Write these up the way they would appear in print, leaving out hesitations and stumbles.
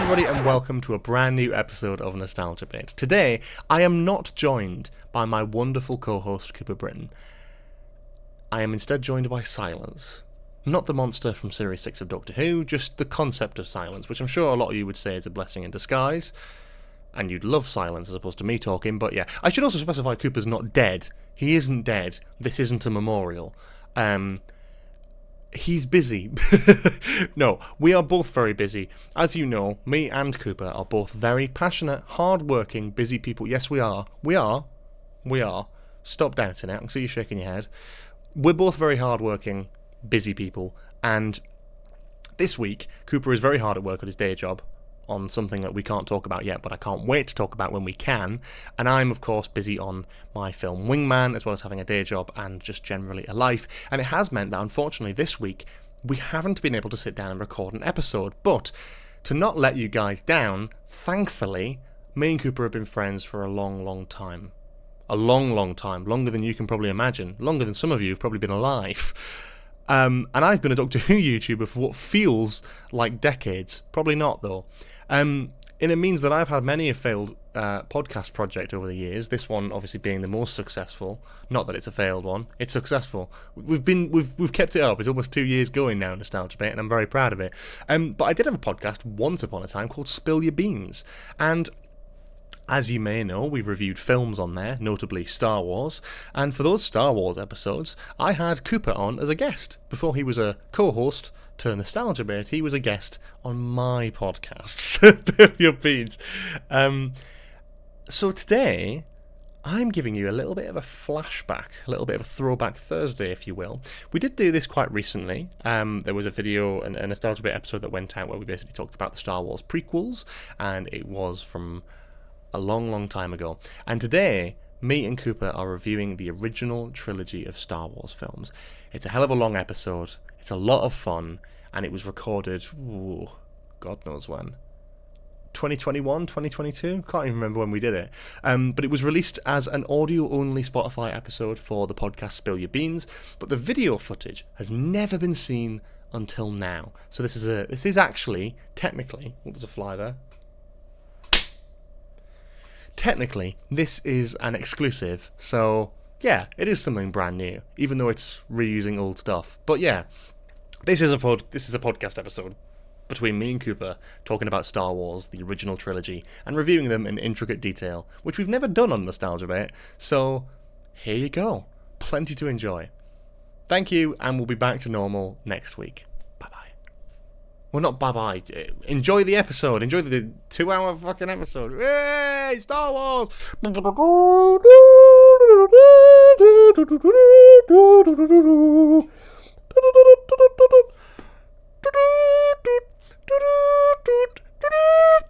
everybody, and welcome to a brand new episode of Nostalgia Bait. Today, I am not joined by my wonderful co-host, Cooper Britton. I am instead joined by Silence. Not the monster from Series 6 of Doctor Who, just the concept of silence, which I'm sure a lot of you would say is a blessing in disguise. And you'd love silence as opposed to me talking, but yeah. I should also specify Cooper's not dead. He isn't dead. This isn't a memorial. He's busy. No, we are both very busy. As you know, me and Cooper are both very passionate, hard-working, busy people. Yes, we are. We are. Stop doubting it. I can see you shaking your head. We're both very hard-working, busy people. And this week, Cooper is very hard at work at his day job on something that we can't talk about yet, but I can't wait to talk about when we can. And I'm, of course, busy on my film Wingman, as well as having a day job and just generally a life. And it has meant that, unfortunately, this week, we haven't been able to sit down and record an episode. But to not let you guys down, thankfully, me and Cooper have been friends for a long, long time. A long, long time. Longer than you can probably imagine. Longer than some of you have probably been alive. And I've been a Doctor Who YouTuber for what feels like decades. Probably not, though. And it means that I've had many a failed podcast project over the years. This one, obviously, being the most successful. Not that it's a failed one; it's successful. We've kept it up. It's almost 2 years going now, Nostalgia Bait, and I'm very proud of it. But I did have a podcast once upon a time called Yer Beans, and as you may know, we reviewed films on there, notably Star Wars, and for those Star Wars episodes, I had Cooper on as a guest. Before he was a co-host to Nostalgia Bait, he was a guest on my podcast, Yer Beans. So today, I'm giving you a little bit of a flashback, a little bit of a throwback Thursday, if you will. We did do this quite recently. There was a video, a Nostalgia Bait episode that went out where we basically talked about the Star Wars prequels, and it was from a long, long time ago. And today, me and Cooper are reviewing the original trilogy of Star Wars films. It's a hell of a long episode. It's a lot of fun, and it was recorded, God knows when. 2021, 2022? Can't even remember when we did it. But it was released as an audio-only Spotify episode for the podcast Spill Your Beans, but the video footage has never been seen until now. So this is actually, technically, there's a fly there. Technically, this is an exclusive, so yeah, it is something brand new, even though it's reusing old stuff. But yeah, this is a podcast episode between me and Cooper talking about Star Wars, the original trilogy, and reviewing them in intricate detail, which we've never done on Nostalgia Bait. So here you go, plenty to enjoy. Thank you, and we'll be back to normal next week. Well, not bye-bye. Enjoy the episode. Enjoy the 2-hour fucking episode. Yay! Star Wars!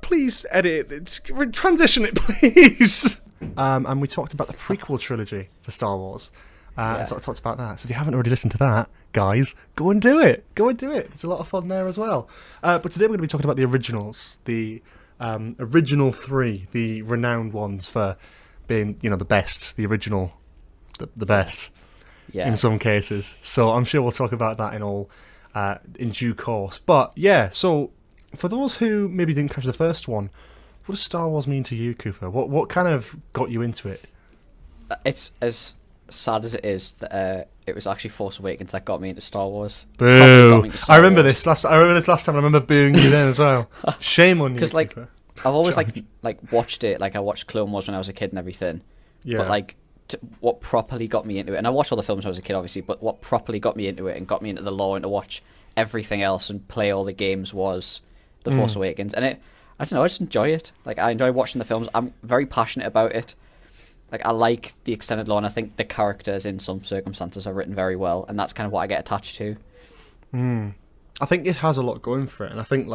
Please edit it. Transition it, please. And we talked about the prequel trilogy for Star Wars. And sort of talked about that. So if you haven't already listened to that, guys, go and do it. It's a lot of fun there as well. But today we're going to be talking about the originals, the original three, the renowned ones for being, the best, the original, the best in some cases. So I'm sure we'll talk about that in due course. But yeah, so for those who maybe didn't catch the first one, what does Star Wars mean to you, Cooper? What kind of got you into it? It's as sad as it is that it was actually Force Awakens that got me into Star Wars. Boo! I remember this last time. I remember booing you then as well. Shame on you. Because I've always watched it. Like I watched Clone Wars when I was a kid and everything. Yeah. But what properly got me into it, and I watched all the films when I was a kid, obviously. But what properly got me into it and got me into the lore and to watch everything else and play all the games was the Force Awakens. And I don't know, I just enjoy it. Like I enjoy watching the films. I'm very passionate about it. Like I like the extended lore, and I think the characters in some circumstances are written very well, and that's kind of what I get attached to. I think it has a lot going for it, and I think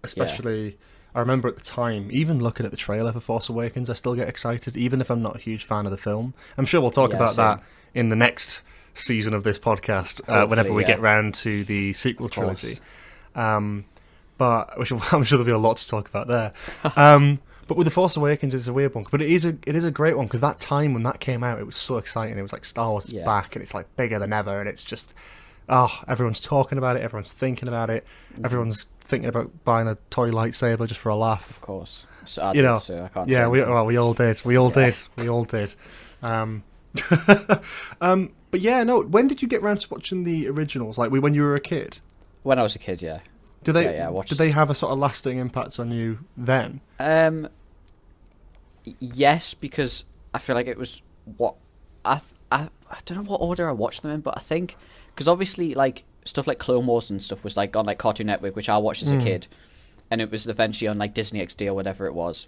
especially I remember at the time, even looking at the trailer for Force Awakens, I still get excited, even if I'm not a huge fan of the film. I'm sure we'll talk about that in the next season of this podcast, whenever we get round to the sequel trilogy. But I'm sure there'll be a lot to talk about there. But with The Force Awakens, it's a weird one. But it is a great one, because that time when that came out, it was so exciting. It was like Star Wars is back, and it's like bigger than ever, and it's just, everyone's talking about it, everyone's thinking about it, everyone's thinking about buying a toy lightsaber just for a laugh. Of course. So I did, so I can't say we all did. We all did. But yeah, no. When did you get around to watching the originals? Like when you were a kid? When I was a kid, yeah. Did they have a sort of lasting impact on you then? Yes, because I feel like it was what I don't know what order I watched them in, but I think because obviously like stuff like Clone Wars and stuff was like on like Cartoon Network, which I watched as a kid, and it was eventually on like Disney XD or whatever it was.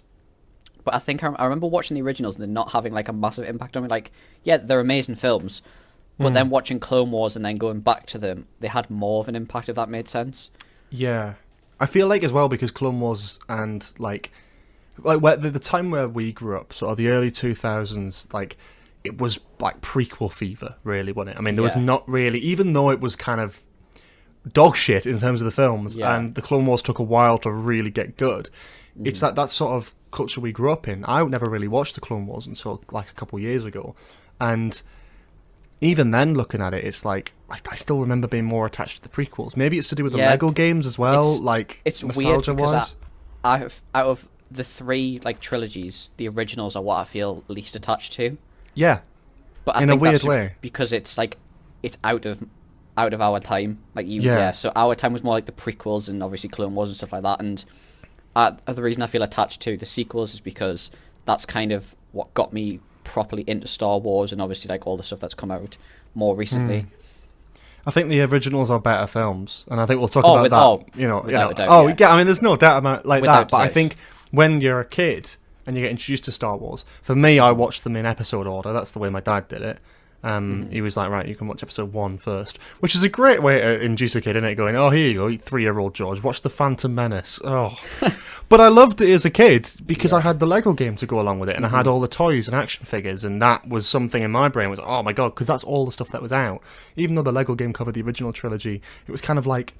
But I think I remember watching the originals and then not having like a massive impact on me. Like, yeah, they're amazing films, but then watching Clone Wars and then going back to them, they had more of an impact, if that made sense. Yeah, I feel like as well because Clone Wars and like where the time where we grew up, sort of the early 2000s, like it was like prequel fever, really, wasn't it? I mean, there was not really, even though it was kind of dog shit in terms of the films, and the Clone Wars took a while to really get good. It's that sort of culture we grew up in. I never really watched the Clone Wars until like a couple of years ago, and even then, looking at it, it's like I still remember being more attached to the prequels. Maybe it's to do with the Lego games as well, it's weird because out of the three like trilogies, the originals are what I feel least attached to. Yeah, but I in think a weird that's way because it's like it's out of our time. Like so our time was more like the prequels and obviously Clone Wars and stuff like that. And the reason I feel attached to the sequels is because that's kind of what got me properly into Star Wars and obviously like all the stuff that's come out more recently. I think the originals are better films, and I think we'll talk about that. Without a doubt, I mean, there's no doubt about like without that. But doubt. I think when you're a kid and you get introduced to Star Wars, for me, I watched them in episode order. That's the way my dad did it. He was like, right, you can watch episode 1 first, which is a great way to induce a kid, isn't it? Going, oh, here you go, 3-year-old George, watch The Phantom Menace. Oh, but I loved it as a kid because I had the Lego game to go along with it, and I had all the toys and action figures, and that was something in my brain was, oh my god, because that's all the stuff that was out. Even though the Lego game covered the original trilogy, it was kind of like,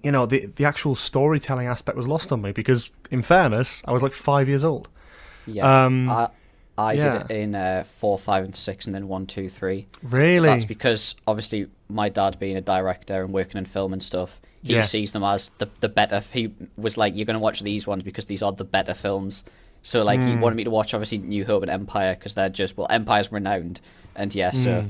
you know, the actual storytelling aspect was lost on me because, in fairness, I was like 5 years old. Yeah. I did it in 4, 5, and 6, and then 1, 2, 3. Really? That's because obviously my dad being a director and working in film and stuff, he sees them as the better. He was like, "You're going to watch these ones because these are the better films." So like, he wanted me to watch obviously New Hope and Empire because they're just Empire's renowned, and so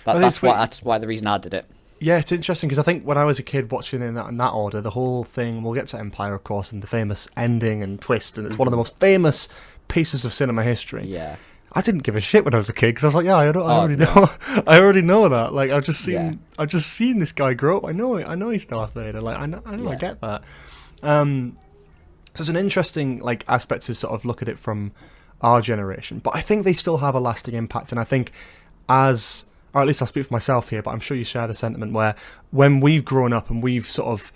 that's why the reason I did it. Yeah, it's interesting because I think when I was a kid watching in that order, the whole thing. We'll get to Empire, of course, and the famous ending and twist, and it's one of the most famous pieces of cinema history. Yeah, I didn't give a shit when I was a kid because I was like, yeah, I already know that. Like I've just seen this guy grow up. I know he's Darth Vader. Like I know, I get that. So it's an interesting like aspect to sort of look at it from our generation, but I think they still have a lasting impact. And I think or at least I'll speak for myself here, but I'm sure you share the sentiment where when we've grown up and we've sort of,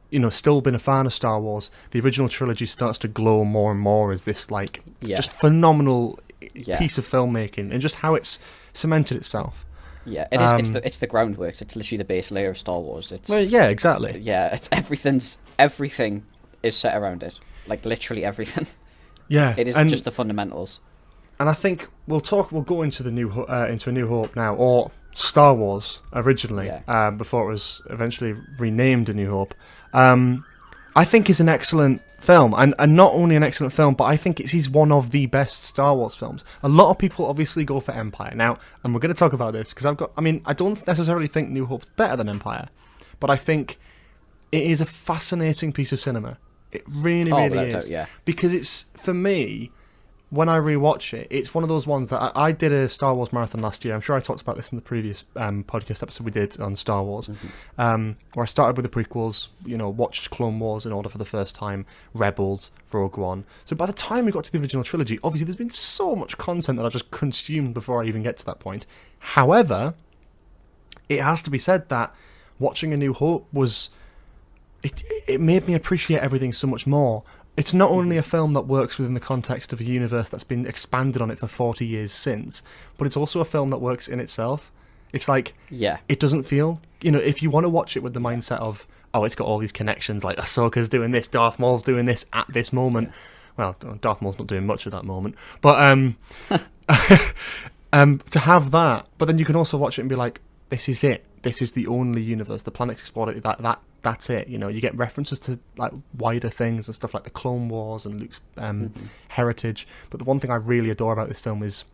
you know, still been a fan of Star Wars, the original trilogy starts to glow more and more as this like just phenomenal piece of filmmaking and just how it's cemented itself. Yeah, it is. It's the groundwork. It's literally the base layer of Star Wars. Yeah, exactly. Yeah, it's everything is set around it. Like literally everything. Yeah, it is just the fundamentals. And I think we'll go into into A New Hope now, or Star Wars originally, before it was eventually renamed A New Hope. I think is an excellent film, and not only an excellent film, but I think he's one of the best Star Wars films. A lot of people obviously go for Empire now, and we're going to talk about this because I don't necessarily think New Hope's better than Empire, but I think it is a fascinating piece of cinema. It really is. Because it's, for me, when I rewatch it, it's one of those ones that I did a Star Wars marathon last year. I'm sure I talked about this in the previous podcast episode we did on Star Wars, where I started with the prequels, you know, watched Clone Wars in order for the first time, Rebels, Rogue One. So by the time we got to the original trilogy, obviously there's been so much content that I just consumed before I even get to that point. However, it has to be said that watching A New Hope it made me appreciate everything so much more. It's not only a film that works within the context of a universe that's been expanded on it for 40 years since, but it's also a film that works in itself. It's like, it doesn't feel, you know, if you want to watch it with the mindset of, oh, it's got all these connections, like Ahsoka's doing this, Darth Maul's doing this at this moment. Well, Darth Maul's not doing much at that moment, but to have that, but then you can also watch it and be like, this is it. this is the only universe. The planet's explored. That's it. You know, you get references to like wider things and stuff like the Clone Wars and Luke's heritage. But the one thing I really adore about this film is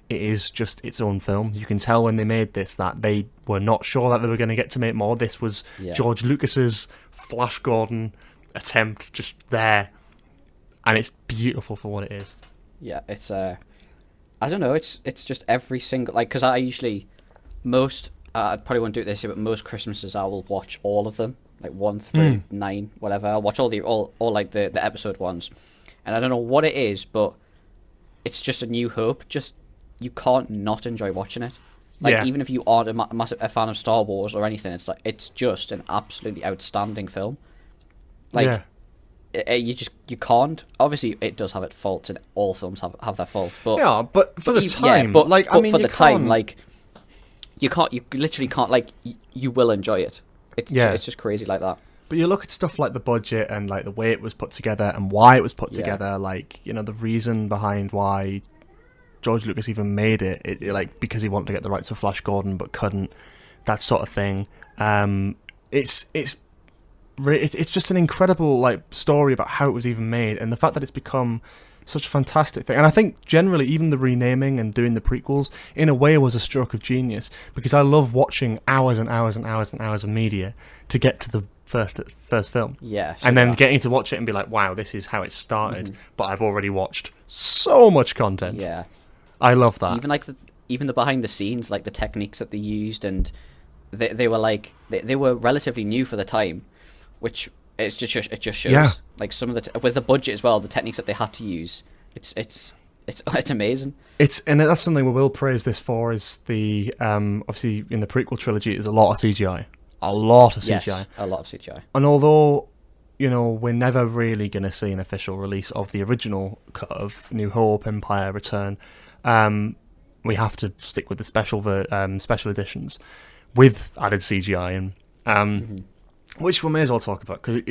it is just its own film. You can tell when they made this that they were not sure that they were going to get to make more. This was George Lucas's Flash Gordon attempt, just there, and it's beautiful for what it is. Yeah, it's I don't know. It's just every single, like, because I usually I probably won't do it this year, but most Christmases I will watch all of them, like 1 through 9, whatever. I'll watch all like the episode ones, and I don't know what it is, but it's just a New Hope. Just you can't not enjoy watching it. Like even if you aren't a fan of Star Wars or anything, it's just an absolutely outstanding film. Like you can't. Obviously, it does have its faults, and all films have their faults. But but for the time, but like I mean, for the time, like you literally can't. Like you will enjoy it. It's just crazy like that. But you look at stuff like the budget and like the way it was put together and why it was put together. Like, you know, the reason behind why George Lucas even made it, like because he wanted to get the rights for Flash Gordon but couldn't, that sort of thing. It's just an incredible like story about how it was even made, and the fact that it's become such a fantastic thing. And I think generally even the renaming and doing the prequels in a way was a stroke of genius, because I love watching hours and hours and hours and hours of media to get to the first film. And then getting to watch it and be like, wow, this is how it started, but I've already watched so much content. Yeah. I love that. Even the behind the scenes, like the techniques that they used, and they were like they were relatively new for the time, which it just shows. Like some of with the budget as well, the techniques that they had to use. It's amazing. And that's something we will praise this for, is the obviously in the prequel trilogy is a lot of CGI. A lot of CGI. Yes, a lot of CGI. And although, you know, we're never really going to see an official release of the original cut of New Hope, Empire, Return, we have to stick with the special editions with added CGI, and which we may as well talk about, because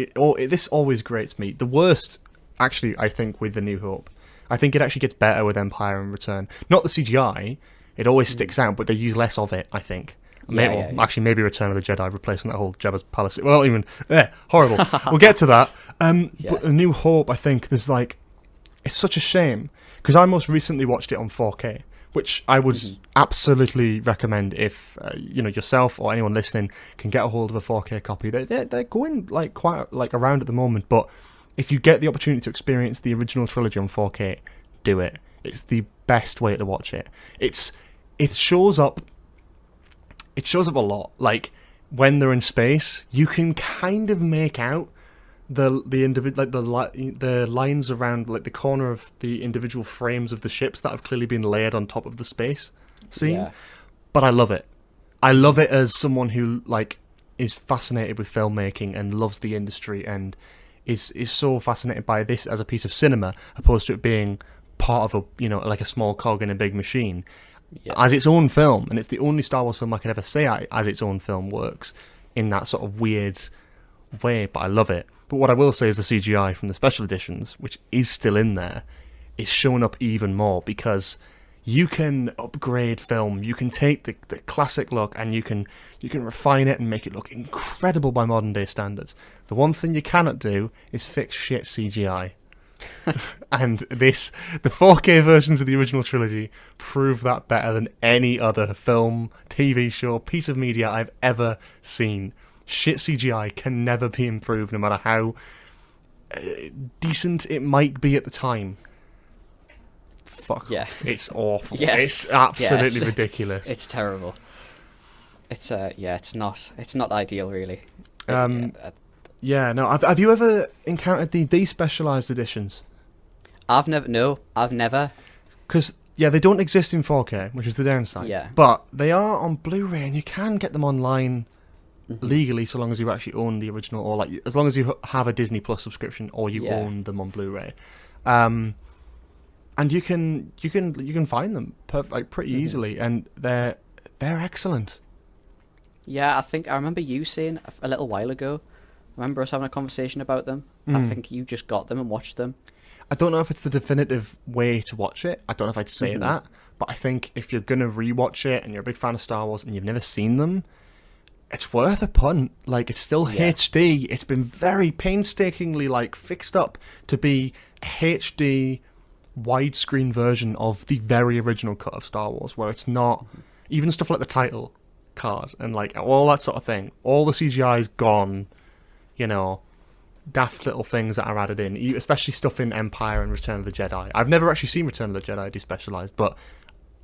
this always grates me. The worst, actually, I think, with the New Hope, I think it actually gets better with Empire and Return. Not the CGI, it always sticks out, but they use less of it, I think. Actually, maybe Return of the Jedi replacing that whole Jabba's palace. Well, even horrible. We'll get to that. But A New Hope, I think there's like, it's such a shame, because I most recently watched it on 4K, which I would absolutely recommend if you know, yourself or anyone listening can get a hold of a 4K copy. They're going like quite like around at the moment, but if you get the opportunity to experience the original trilogy on 4K, do it. It's the best way to watch it. It shows up. It shows up a lot. Like when they're in space, you can kind of make out the lines around like the corner of the individual frames of the ships that have clearly been layered on top of the space scene. Yeah. But I love it. I love it as someone who like is fascinated with filmmaking and loves the industry and is so fascinated by this as a piece of cinema, opposed to it being part of a, you know, like a small cog in a big machine. Yeah. As its own film, and it's the only Star Wars film I could ever say as its own film works in that sort of weird way, but I love it. But what I will say is the CGI from the special editions, which is still in there, is showing up even more, because you can upgrade film, you can take the classic look and you can refine it and make it look incredible by modern day standards. The one thing you cannot do is fix shit CGI. And the 4K versions of the original trilogy prove that better than any other film, TV show, piece of media I've ever seen. Shit CGI can never be improved, no matter how decent it might be at the time. Fuck. Yeah. It's awful. Yes. It's absolutely ridiculous. It's terrible. It's it's not ideal, really. Yeah, no. Have you ever encountered the despecialized editions? I've never. Because, they don't exist in 4K, which is the downside. Yeah. But they are on Blu-ray, and you can get them online legally, so long as you actually own the original, or like as long as you have a Disney Plus subscription, or you own them on Blu-ray. And you can find them pretty easily, and they're excellent. Yeah, I remember you saying a little while ago. I remember us having a conversation about them. I think you just got them and watched them. I don't know if it's the definitive way to watch it. I don't know if I'd say that, but I think if you're gonna rewatch it and you're a big fan of Star Wars and you've never seen them, it's worth a punt. Like, it's still HD. It's been very painstakingly, like, fixed up to be a HD widescreen version of the very original cut of Star Wars, where it's not even stuff like the title card and like all that sort of thing. All the CGI is gone. You know, daft little things that are added in, especially stuff in Empire and Return of the Jedi. I've never actually seen Return of the Jedi despecialized, but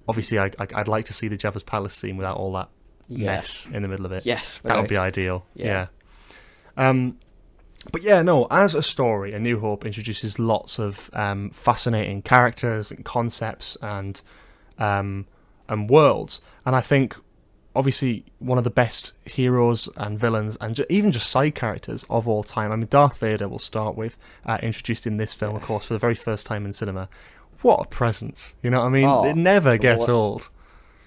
obviously I'd like to see the Jabba's Palace scene without all that mess in the middle of it. Yes, that would be ideal. Yeah. But yeah, no, as a story, A New Hope introduces lots of fascinating characters and concepts and worlds. And I think, obviously, one of the best heroes and villains and even just side characters of all time. I mean, Darth Vader will start with, introduced in this film, of course, for the very first time in cinema. What a presence. You know what I mean? It never gets old.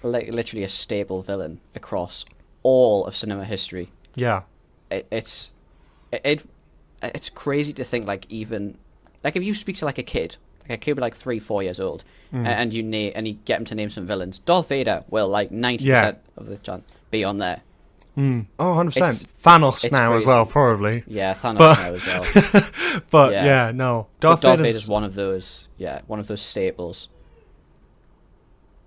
Literally a staple villain across all of cinema history. Yeah. It's crazy to think, like, even like if you speak to like a kid like 3-4 years old, and you get him to name some villains, Darth Vader will, like, 90% of the chance be on there. Oh, 100%. Thanos now crazy. As well, probably. Yeah, Thanos now as well. But yeah, no, Darth Vader's one of those staples.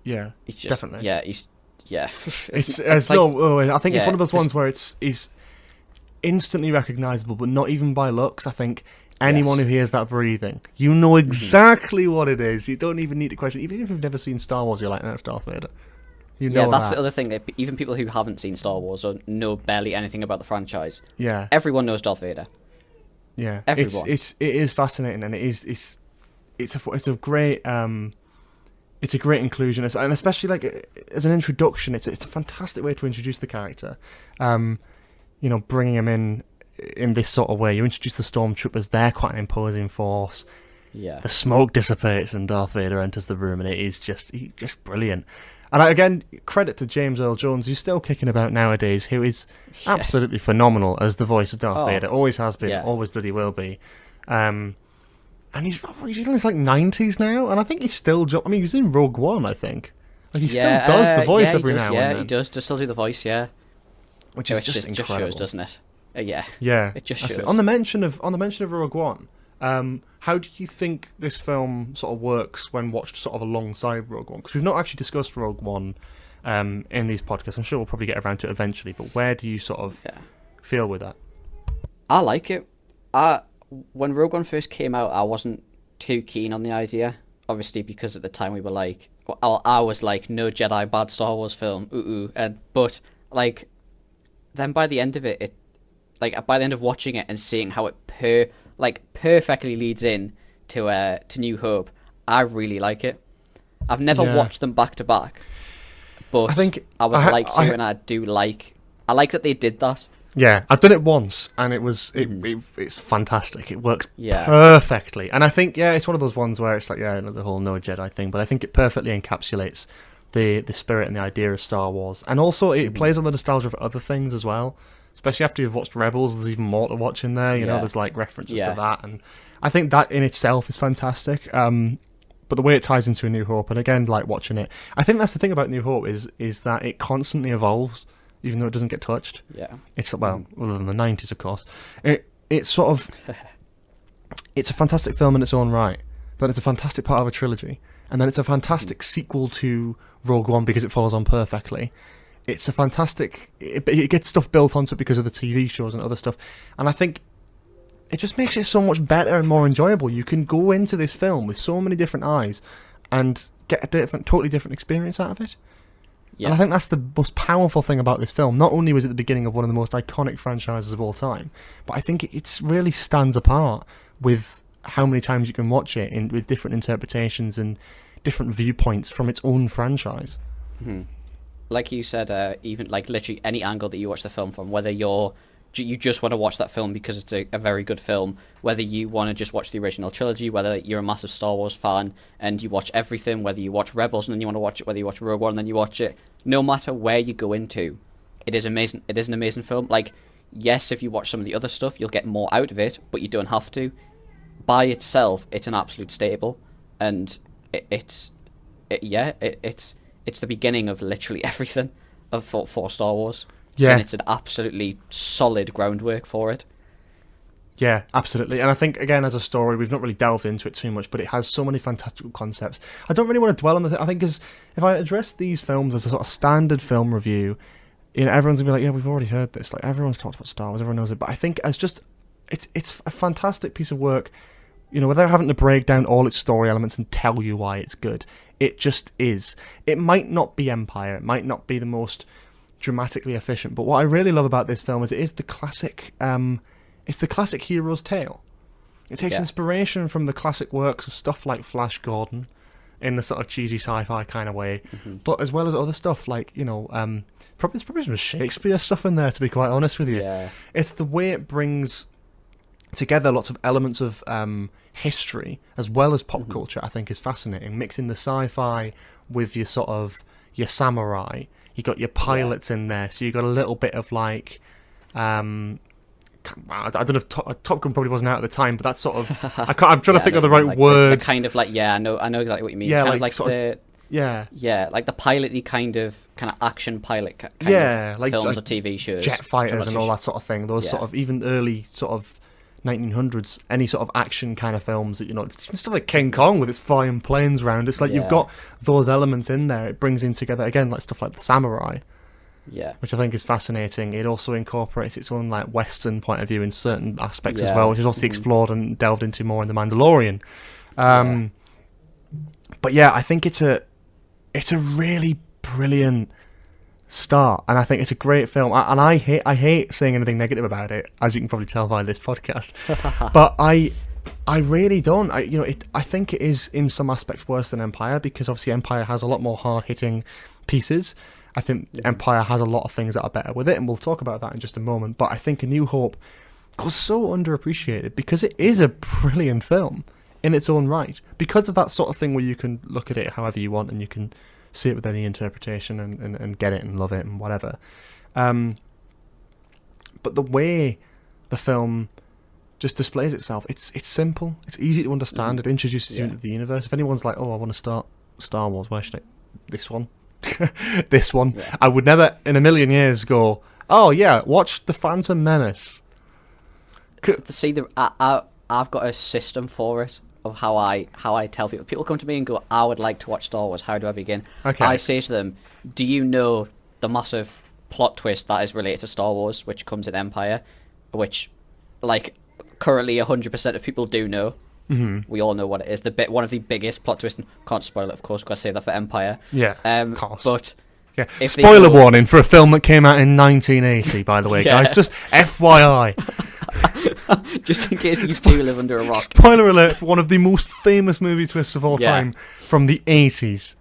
Yeah, definitely. Yeah, it's as like, though I think it's one of those ones where he's instantly recognizable, but not even by looks. I think anyone who hears that breathing, you know exactly what it is. You don't even need to question. Even if you've never seen Star Wars, you're like, that's Darth Vader. You know that's the other thing. That even people who haven't seen Star Wars or know barely anything about the franchise, everyone knows Darth Vader. Yeah, everyone. It is fascinating, and it's a great it's a great inclusion, and especially like as an introduction, it's a fantastic way to introduce the character. You know, bringing him in this sort of way. You introduce the stormtroopers; they're quite an imposing force. Yeah, the smoke dissipates and Darth Vader enters the room, and it is just brilliant. And again, credit to James Earl Jones, who's still kicking about nowadays, who is absolutely phenomenal as the voice of Darth Vader. Always has been, always bloody will be. And he's in his like 90s now, and I think he's still. I mean, he's in Rogue One, I think. Like he still does the voice every now and then. Yeah, he does still do the voice. Yeah, which is just incredible. Just shows, doesn't it? Yeah, it just shows. On the mention of Rogue One, how do you think this film sort of works when watched sort of alongside Rogue One? Because we've not actually discussed Rogue One in these podcasts. I'm sure we'll probably get around to it eventually. But where do you sort of feel with that? I like it. When Rogue One first came out, I wasn't too keen on the idea. Obviously, because at the time we were like, I was like, no Jedi, bad Star Wars film, but like, then by the end of it, by the end of watching it and seeing how it perfectly leads in to New Hope, I really like it. I've never watched them back to back, but I think I would like to, and I do like. I like that they did that. Yeah, I've done it once, and it's fantastic. It works perfectly, and I think it's one of those ones where it's like the whole no Jedi thing, but I think it perfectly encapsulates the spirit and the idea of Star Wars, and also it plays on the nostalgia of other things as well. Especially after you've watched Rebels, there's even more to watch in there. You know, there's like references to that, and I think that in itself is fantastic. But the way it ties into A New Hope, and again, like watching it, I think that's the thing about New Hope is that it constantly evolves, even though it doesn't get touched. Yeah, it's other than the 90s, of course. It's sort of it's a fantastic film in its own right, but it's a fantastic part of a trilogy, and then it's a fantastic sequel to Rogue One because it follows on perfectly. It's a fantastic. It gets stuff built onto it because of the TV shows and other stuff, and I think it just makes it so much better and more enjoyable. You can go into this film with so many different eyes and get a totally different experience out of it. Yeah. And I think that's the most powerful thing about this film. Not only was it the beginning of one of the most iconic franchises of all time, but I think it really stands apart with how many times you can watch it with different interpretations and different viewpoints from its own franchise. Mm-hmm. Like you said, even like literally any angle that you watch the film from, whether you just want to watch that film because it's a very good film, whether you want to just watch the original trilogy, whether you're a massive Star Wars fan and you watch everything, whether you watch Rebels and then you want to watch it, whether you watch Rogue One and then you watch it, no matter where you go into, it is amazing. It is an amazing film. Like, yes, if you watch some of the other stuff, you'll get more out of it, but you don't have to. By itself, it's an absolute staple, and it's the beginning of literally everything for Star Wars. then it's an absolutely solid groundwork for it. Yeah, absolutely. And I think, again, as a story, we've not really delved into it too much, but it has so many fantastical concepts. I don't really want to dwell on I think if I address these films as a sort of standard film review, everyone's going to be like, yeah, we've already heard this. Like, everyone's talked about Star Wars, everyone knows it. But I think as just, it's a fantastic piece of work, without having to break down all its story elements and tell you why it's good. It just is. It might not be Empire. It might not be the most dramatically efficient. But what I really love about this film is it is the classic... it's the classic hero's tale. It takes inspiration from the classic works of stuff like Flash Gordon in the sort of cheesy sci-fi kind of way, but as well as other stuff like, there's probably some Shakespeare stuff in there, to be quite honest with you. Yeah. It's the way it brings together lots of elements of history as well as pop culture, I think is fascinating. Mixing the sci-fi with your your samurai. You got your pilots in there, so you got a little bit of like... I don't know if Top Gun probably wasn't out at the time, but that's sort of... I'm trying to think of the right words. The kind of like, I know exactly what you mean. Yeah, kind like of like like the pilot-y kind of action pilot kind of like films or TV shows. Jet fighters and all that sort of thing. Those sort of, even early sort of 1900s, any sort of action kind of films that, it's even stuff like King Kong with its flying planes around. It's like you've got those elements in there. It brings in together, again, like stuff like the samurai. Yeah, which I think is fascinating. It also incorporates its own like Western point of view in certain aspects as well, which is obviously explored and delved into more in The Mandalorian. But I think it's a really brilliant start, and I think it's a great film. I hate saying anything negative about it, as you can probably tell by this podcast. But I really don't. I think it is in some aspects worse than Empire, because obviously Empire has a lot more hard hitting pieces. I think Empire has a lot of things that are better with it, and we'll talk about that in just a moment. But I think A New Hope goes so underappreciated because it is a brilliant film in its own right. Because of that sort of thing where you can look at it however you want and you can see it with any interpretation and get it and love it and whatever. But the way the film just displays itself, it's simple, it's easy to understand, it introduces you into the universe. If anyone's like, oh, I want to start Star Wars, where should I... This one. This one. Yeah. I would never in a million years go, oh yeah, watch The Phantom Menace. See, I've got a system for it of how I tell people. People come to me and go, I would like to watch Star Wars, how do I begin? Okay. I say to them, do you know the massive plot twist that is related to Star Wars, which comes in Empire, which like currently 100% of people do know. We all know what it is. One of the biggest plot twists. Can't spoil it, of course, because I say that for Empire. Yeah, of course. But spoiler warning for a film that came out in 1980, by the way, guys. Just FYI. Just in case you do live under a rock. Spoiler alert for one of the most famous movie twists of all time from the 80s.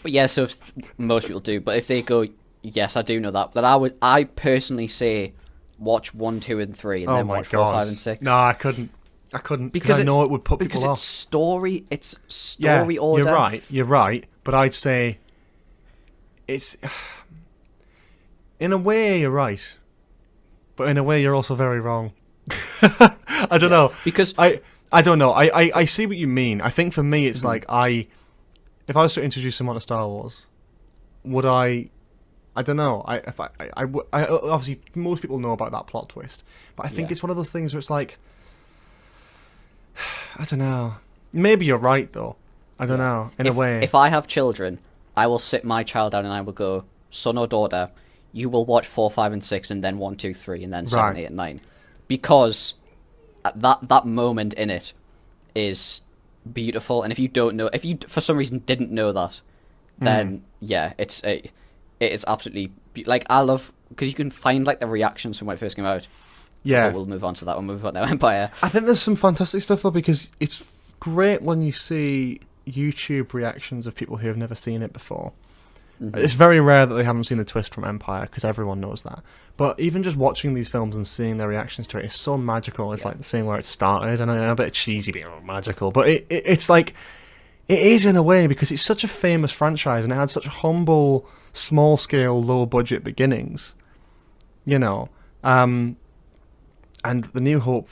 But so if most people do. But if they go, yes, I do know that. I personally say watch 1, 2, and 3, and then watch 4, 5, and 6. No, I couldn't because I know it would put people off. It's story order. You're right. But I'd say it's... In a way, you're right. But in a way, you're also very wrong. I don't know. Because... I don't know. I see what you mean. I think for me, it's like if I was to introduce someone to Star Wars, would I don't know. I obviously, most people know about that plot twist. But I think it's one of those things where it's like... I don't know. Maybe you're right, though. I don't know, in a way. If I have children, I will sit my child down and I will go, son or daughter, you will watch 4, 5, and 6, and then 1, 2, 3, and then 7, 8, and 9. Because that moment in it is beautiful, and if you don't know, if you for some reason didn't know that, then it's absolutely... Like, I love... Because you can find, like, the reactions from when it first came out. Yeah. But we'll move on to that. We'll move on to Empire. I think there's some fantastic stuff, though, because it's great when you see YouTube reactions of people who have never seen it before. It's very rare that they haven't seen the twist from Empire, because everyone knows that. But even just watching these films and seeing their reactions to it is so magical. It's like seeing where it started. And I know a bit cheesy being magical, but it's like... It is in a way, because it's such a famous franchise, and it had such humble, small-scale, low-budget beginnings. And A New Hope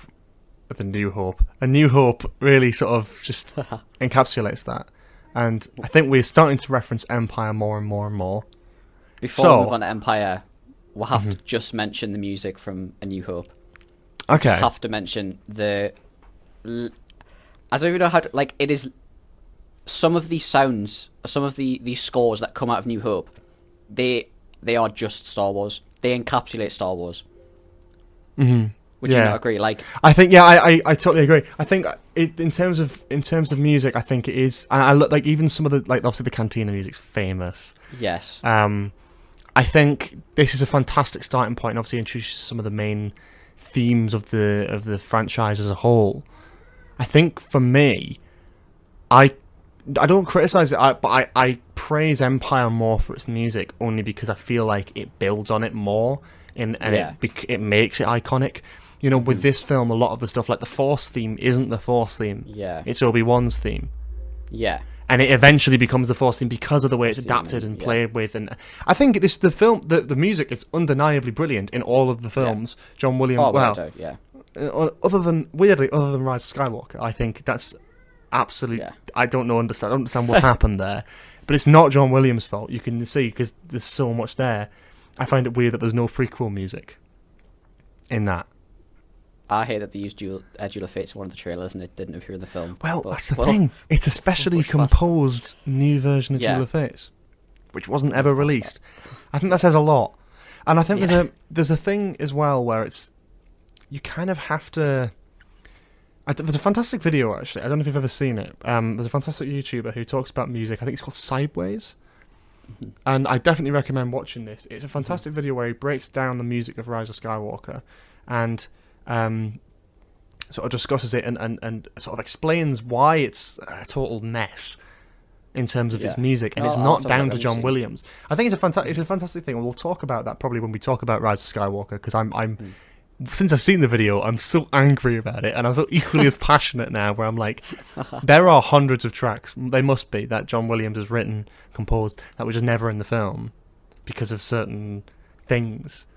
really sort of just encapsulates that. And I think we're starting to reference Empire more and more and more. Before we move on to Empire, we'll have to just mention the music from A New Hope. Okay. Just have to mention I don't even know how to, like, it is, some of these sounds, some of these scores that come out of New Hope, they are just Star Wars. They encapsulate Star Wars. Mm-hmm. Would you not agree? Like, I think, I totally agree. I think in terms of music, I think it is. And I look like even some of the, like, obviously the Cantina music's famous. Yes. I think this is a fantastic starting point, and obviously introduces some of the main themes of the franchise as a whole. I think for me, I don't criticize it, but I praise Empire more for its music, only because I feel like it builds on it more, it makes it iconic. You know, with this film, a lot of the stuff, like the Force theme, isn't the Force theme. Yeah. It's Obi-Wan's theme. Yeah. And it eventually becomes the Force theme because of the way it's adapted and played with. And I think the music is undeniably brilliant in all of the films. Yeah. John Williams, other than Rise of Skywalker, I think that's absolute. Yeah. I don't understand what happened there, but it's not John Williams' fault. You can see, because there's so much there. I find it weird that there's no prequel music in that. I hate that they used Duel of Fates in one of the trailers and it didn't appear in the film. Well, that's the thing. It's a specially composed new version of Duel of Fates, which wasn't ever released. I think that says a lot. And I think there's a thing as well where it's, you kind of have to. There's a fantastic video, actually. I don't know if you've ever seen it. There's a fantastic YouTuber who talks about music. I think it's called Sideways. Mm-hmm. And I definitely recommend watching this. It's a fantastic video where he breaks down the music of Rise of Skywalker and sort of discusses it and sort of explains why it's a total mess in terms of its music, and it's not down to John Williams. I think it's a fantastic thing, and we'll talk about that probably when we talk about Rise of Skywalker, because I'm since I've seen the video, I'm so angry about it, and I'm so equally as passionate now, where I'm like, there are hundreds of tracks, they must be, that John Williams has written, composed, that were just never in the film because of certain things.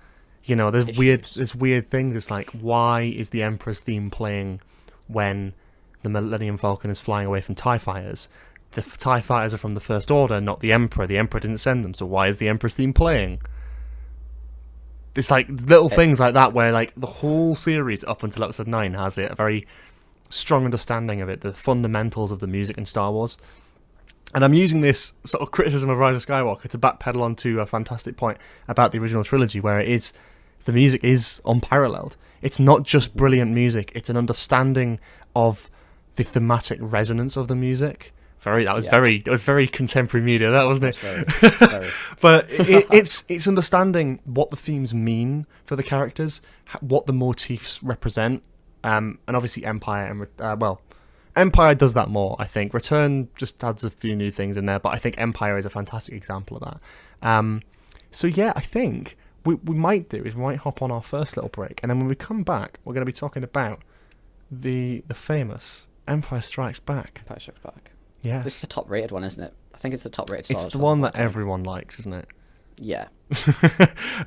You know, there's weird things. It's like, why is the Emperor's theme playing when the Millennium Falcon is flying away from TIE fighters? The TIE fighters are from the First Order, not the Emperor. The Emperor didn't send them, so why is the Emperor's theme playing? It's like little things like that, where like the whole series up until Episode 9 has a very strong understanding of it, the fundamentals of the music in Star Wars. And I'm using this sort of criticism of Rise of Skywalker to backpedal onto a fantastic point about the original trilogy, where the music is unparalleled. It's not just brilliant music; it's an understanding of the thematic resonance of the music. It was very contemporary media, that wasn't it? Very. But it's understanding what the themes mean for the characters, what the motifs represent, and obviously Empire and Empire does that more, I think. Return just adds a few new things in there, but I think Empire is a fantastic example of that. So yeah, I think we might hop on our first little break, and then when we come back, we're going to be talking about the famous Empire Strikes Back. Empire Strikes Back. Yeah. This is the top rated one, isn't it? I think it's the top rated Star Wars. It's the one that everyone likes, isn't it? Yeah.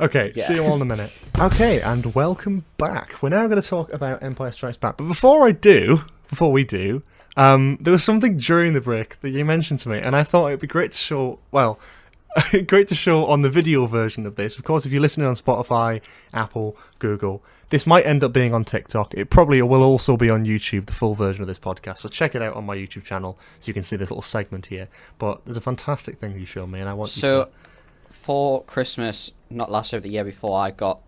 Okay, see you all in a minute. Okay, and welcome back. We're now going to talk about Empire Strikes Back. But before we do, there was something during the break that you mentioned to me, and I thought it'd be great to show, great to show on the video version of this. Of course, if you're listening on Spotify, Apple, Google, this might end up being on TikTok. It probably will also be on YouTube, the full version of this podcast. So check it out on my YouTube channel so you can see this little segment here. But there's a fantastic thing you showed me, and I want you to... For Christmas, not last year, but the year before, I got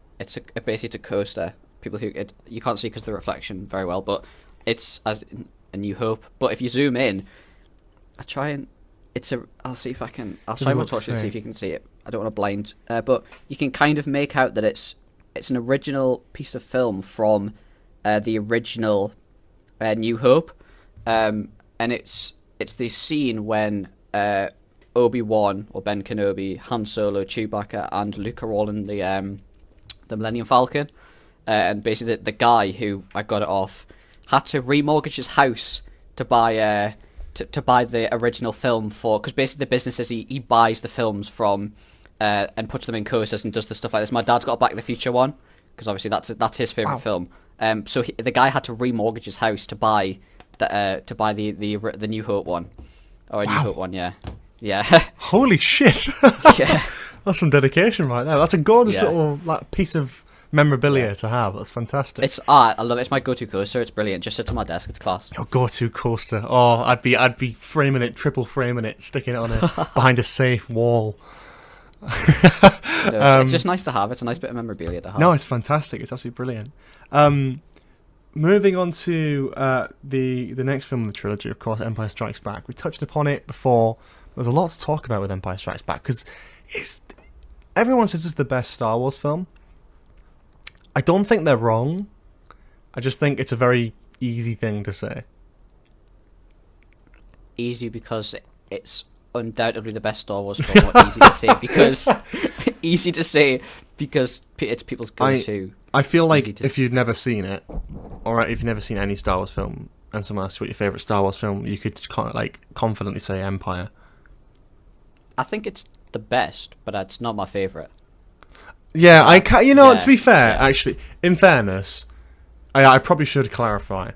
basically a coaster. People who you can't see because of the reflection very well, but it's as A New Hope. But if you zoom in, I'll see if I can. I'll try my torch and see if you can see it. I don't want to blind, but you can kind of make out that it's an original piece of film from the original New Hope, and it's the scene when Obi-Wan or Ben Kenobi, Han Solo, Chewbacca, and Luke are all in the Millennium Falcon, and basically the guy who I got it off had to remortgage his house to buy to buy the original film because basically the business is he buys the films from and puts them in coasters and does the stuff like this. My dad's got a Back to the Future one because obviously that's his favorite film. So the guy had to remortgage his house to buy the New Hope one, or a New Hope one, yeah. Yeah. Holy shit. Yeah. That's some dedication right there. That's a gorgeous Yeah. little like piece of memorabilia to have. That's fantastic. It's I love it. It's my go-to coaster. It's brilliant. Just sits on my desk. It's class. Your go-to coaster. Oh, I'd be framing it, triple framing it, sticking it on behind a safe wall. It's just nice to have. It's a nice bit of memorabilia to have. No, it's fantastic. It's absolutely brilliant. Moving on to the next film in the trilogy, of course, Empire Strikes Back. We touched upon it before. There's a lot to talk about with Empire Strikes Back because everyone says it's the best Star Wars film. I don't think they're wrong. I just think it's a very easy thing to say. Easy because it's undoubtedly the best Star Wars film. Or easy to say because it's people's go-to. I feel like if you've never seen it, or if you've never seen any Star Wars film, and someone asks you what your favourite Star Wars film, you could kind of like confidently say Empire. I think it's the best, but it's not my favourite. Yeah, to be fair, actually, in fairness, I probably should clarify.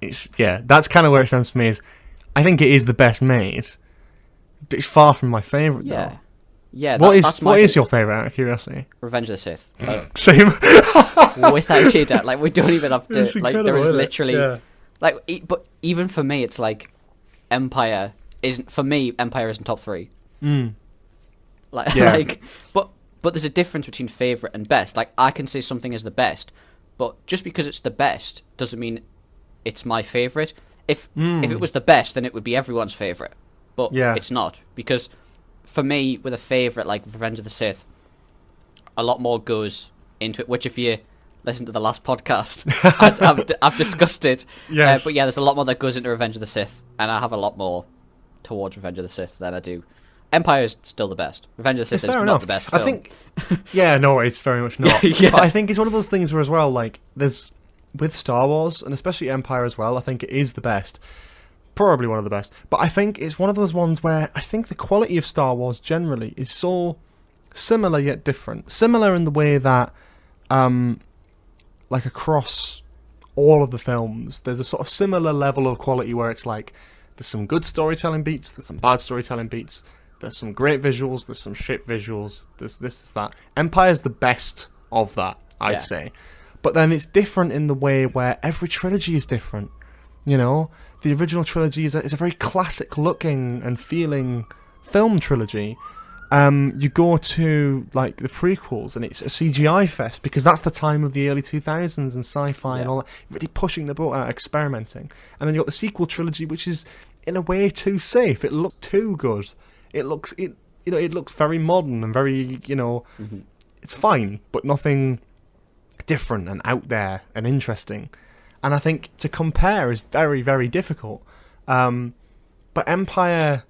That's kind of where it stands for me. Is I think it is the best made. It's far from my favourite, though. Yeah. What is your favourite, out of curiosity? Revenge of the Sith. Same. Without a doubt. Like, we don't even have to... Like, there is literally... Yeah. Like, but even for me, it's like... Empire isn't top 3. Like, Yeah. But there's a difference between favourite and best. Like, I can say something is the best, but just because it's the best doesn't mean it's my favourite. If it was the best, then it would be everyone's favourite. But it's not. Because for me, with a favourite like Revenge of the Sith, a lot more goes into it, which if you listen to the last podcast, I've discussed it. Yes. But yeah, there's a lot more that goes into Revenge of the Sith, and I have a lot more towards Revenge of the Sith than I do. Empire is still the best. Revenge of the Sith is not the best film. I think... Yeah, no, it's very much not. Yeah. But I think it's one of those things where, as well, like, there's... With Star Wars, and especially Empire as well, I think it is the best. Probably one of the best. But I think it's one of those ones where I think the quality of Star Wars generally is so similar yet different. Similar in the way that, like, across all of the films, there's a sort of similar level of quality where it's like, there's some good storytelling beats, there's some bad storytelling beats, there's some great visuals, there's some shit visuals, there's this, that. Empire's the best of that, I'd say. But then it's different in the way where every trilogy is different. You know, the original trilogy is a very classic looking and feeling film trilogy. You go to like the prequels and it's a CGI fest because that's the time of the early 2000s and sci-fi and all that, really pushing the boat out, experimenting. And then you got the sequel trilogy, which is in a way too safe. It looks too good. It looks very modern and very, it's fine, but nothing different and out there and interesting. And I think to compare is very, very difficult. But Empire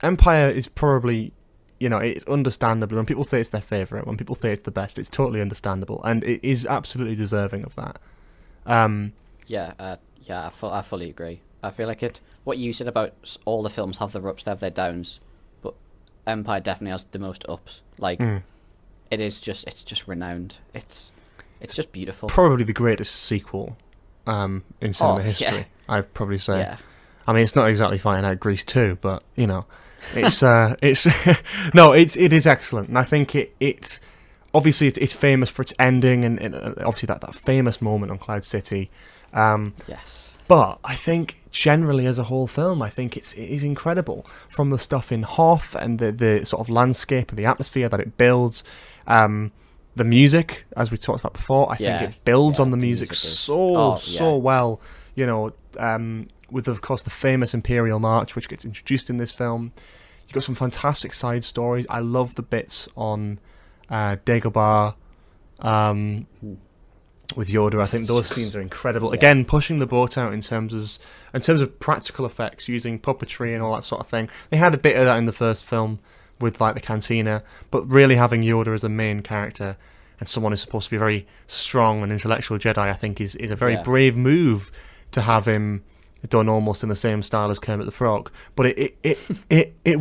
is probably, it's understandable. When people say it's their favourite, when people say it's the best, it's totally understandable. And it is absolutely deserving of that. I fully agree. I feel like what you said about all the films have their ups, they have their downs. But Empire definitely has the most ups. Like, it's just renowned. It's just beautiful. Probably the greatest sequel in cinema history, yeah. I'd probably say. Yeah. I mean, it's not exactly fighting out Grease 2, but, it's it is excellent. And I think it's obviously it's famous for its ending and obviously that famous moment on Cloud City. Yes. But I think generally as a whole film, I think it is incredible. From the stuff in Hoth and the sort of landscape and the atmosphere that it builds. The music, as we talked about before, I think it builds on the music so well. With, of course, the famous Imperial March, which gets introduced in this film. You've got some fantastic side stories. I love the bits on Dagobah with Yoda. I think those scenes are incredible. Yeah. Again, pushing the boat out in terms of practical effects, using puppetry and all that sort of thing. They had a bit of that in the first film with like the cantina, but really having Yoda as a main character and someone who's supposed to be a very strong and intellectual Jedi, I think is a very brave move to have him done almost in the same style as Kermit the Frog. But it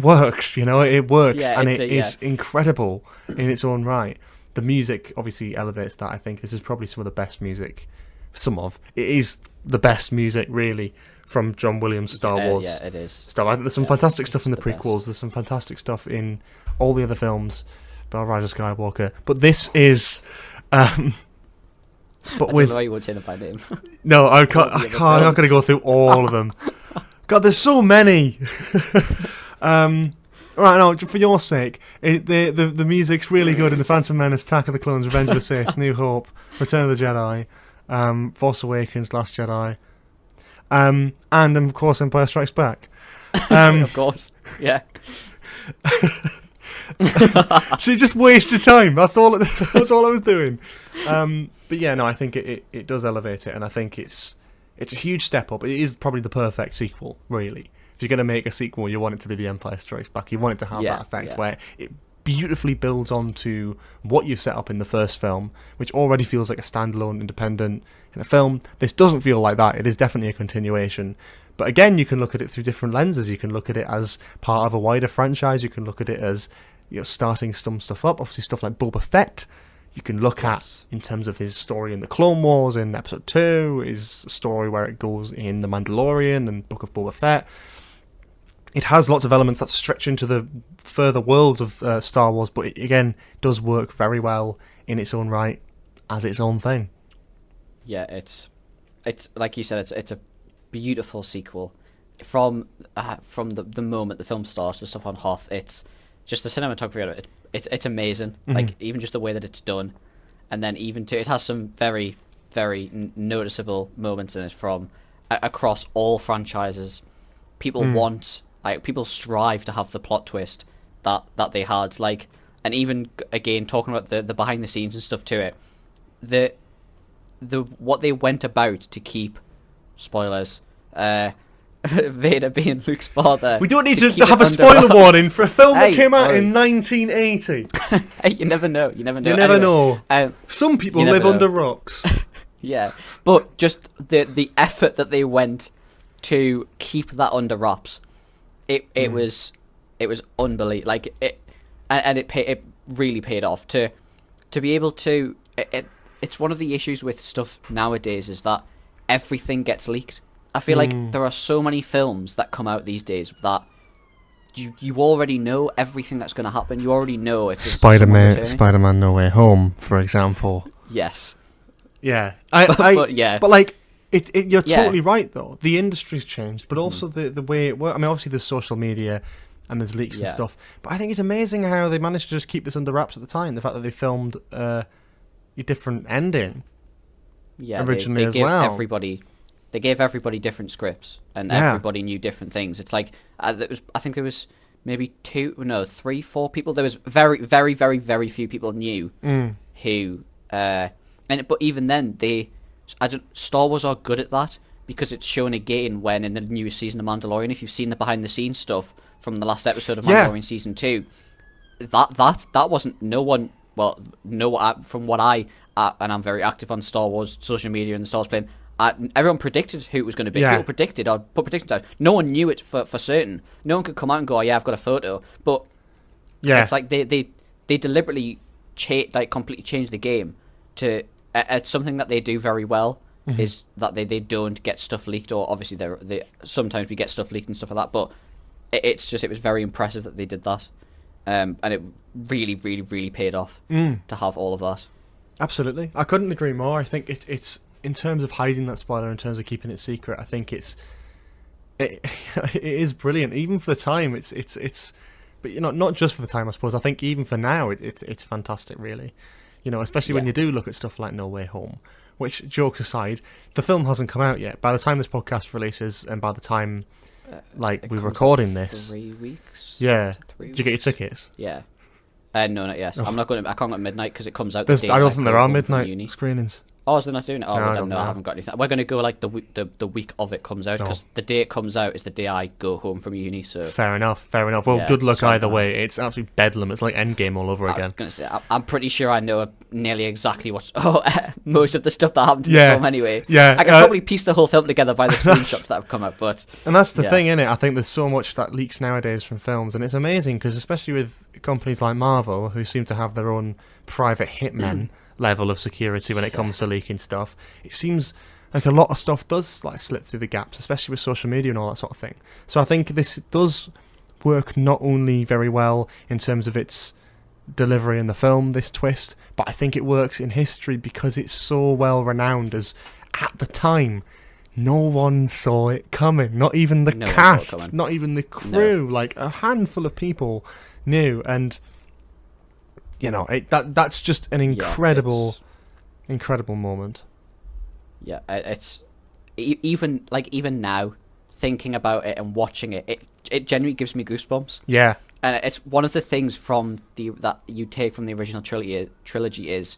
works, it works, and it is incredible in its own right. The music obviously elevates that. I think this is probably some of the best music. It is the best music, really, from John Williams' Star Wars. Yeah, it is. Stuff. There's some fantastic stuff in the prequels. There's some fantastic stuff in all the other films. Rise of Skywalker. But this is... but I don't know why you would say that by name. No, I can't. I'm not going to go through all of them. God, there's so many. Right, no, for your sake, the music's really good in The Phantom Menace, Attack of the Clones, Revenge of the Sith, New Hope, Return of the Jedi, Force Awakens, Last Jedi, and of course Empire Strikes Back. Of course, yeah. So you just wasted time. That's all I was doing. But yeah, no, I think it does elevate it, and I think it's a huge step up. It is probably the perfect sequel, really. If you're going to make a sequel, you want it to be The Empire Strikes Back. You want it to have that effect where it beautifully builds onto what you've set up in the first film, which already feels like a standalone, independent film. This doesn't feel like that. It is definitely a continuation. But again, you can look at it through different lenses. You can look at it as part of a wider franchise. You can look at it as starting some stuff up. Obviously, stuff like Boba Fett. You can look at in terms of his story in the Clone Wars in Episode 2, his story where it goes in The Mandalorian and Book of Boba Fett. It has lots of elements that stretch into the further worlds of Star Wars, but it, again, does work very well in its own right as its own thing. Yeah, it's like you said, it's a beautiful sequel. From the moment the film starts, the stuff on Hoth, it's just the cinematography of it. It's amazing. Mm-hmm. Like even just the way that it's done, and then it has some very, very noticeable moments in it from across all franchises. People strive to have the plot twist that they had, like, and even again talking about the behind the scenes and stuff to it, the what they went about to keep spoilers, Vader being Luke's father. We don't need to have a spoiler warning for a film that came out in 1980. Hey, you never know. You never know. Some people live under rocks. Yeah, but just the effort that they went to keep that under wraps. It was unbelievable. Like it really paid off to be able to. It's one of the issues with stuff nowadays is that everything gets leaked. I feel like there are so many films that come out these days that you already know everything that's going to happen. You already know if Spider-Man No Way Home, for example. Yes. Yeah. But like. You're totally right, though. The industry's changed, but also the way it works. I mean, obviously there's social media and there's leaks and stuff, but I think it's amazing how they managed to just keep this under wraps at the time. The fact that they filmed a different ending originally they gave everybody different scripts, and everybody knew different things. It's like, I think there was maybe 3, 4 people. There was very, very, very, very few people knew who, but even then, Star Wars are good at that because it's shown again when in the newest season of Mandalorian. If you've seen the behind the scenes stuff from the last episode of Mandalorian season 2, that wasn't no one. Well, from what and I'm very active on Star Wars social media and the Star Wars plane. Everyone predicted who it was going to be. People predicted or put predictions out. No one knew it for certain. No one could come out and go, "Oh yeah, I've got a photo." But it's like they deliberately completely changed the game to. Something that they do very well is that they don't get stuff leaked, or obviously they sometimes we get stuff leaked and stuff like that. But it was very impressive that they did that, and it really, really, really paid off to have all of that. Absolutely, I couldn't agree more. I think it's in terms of hiding that spoiler, in terms of keeping it secret. I think it is brilliant, even for the time. It's but not just for the time, I suppose. I think even for now, it's fantastic, really. Especially when you do look at stuff like No Way Home, which, jokes aside, the film hasn't come out yet. By the time this podcast releases, and by the time we're recording this, 3 weeks. Yeah. Did you get your tickets? Yeah. No, not yet. I can't go at midnight because it comes out. I don't think there are midnight screenings. Oh, is they not doing it? Oh, no, I haven't got anything. We're going to go like the week of it comes out, because the day it comes out is the day I go home from uni. So fair enough. Well, good luck either way. It's absolutely bedlam. It's like Endgame all over again. I was going to say, I'm pretty sure I know nearly exactly most of the stuff that happened in the film anyway. Yeah, I can probably piece the whole film together by the screenshots that have come out. And that's the thing, innit? I think there's so much that leaks nowadays from films, and it's amazing because especially with companies like Marvel, who seem to have their own private hitmen level of security when it comes to leaking stuff, it seems like a lot of stuff does slip through the gaps, especially with social media and all that sort of thing. So I think this does work not only very well in terms of its delivery in the film, this twist, but I think it works in history because it's so well renowned as, at the time, no one saw it coming. Not even the cast, not even the crew. No. Like, a handful of people knew, and that's just an incredible moment. Yeah, it's even now, thinking about it and watching it, it genuinely gives me goosebumps. Yeah. And it's one of the things that you take from the original trilogy is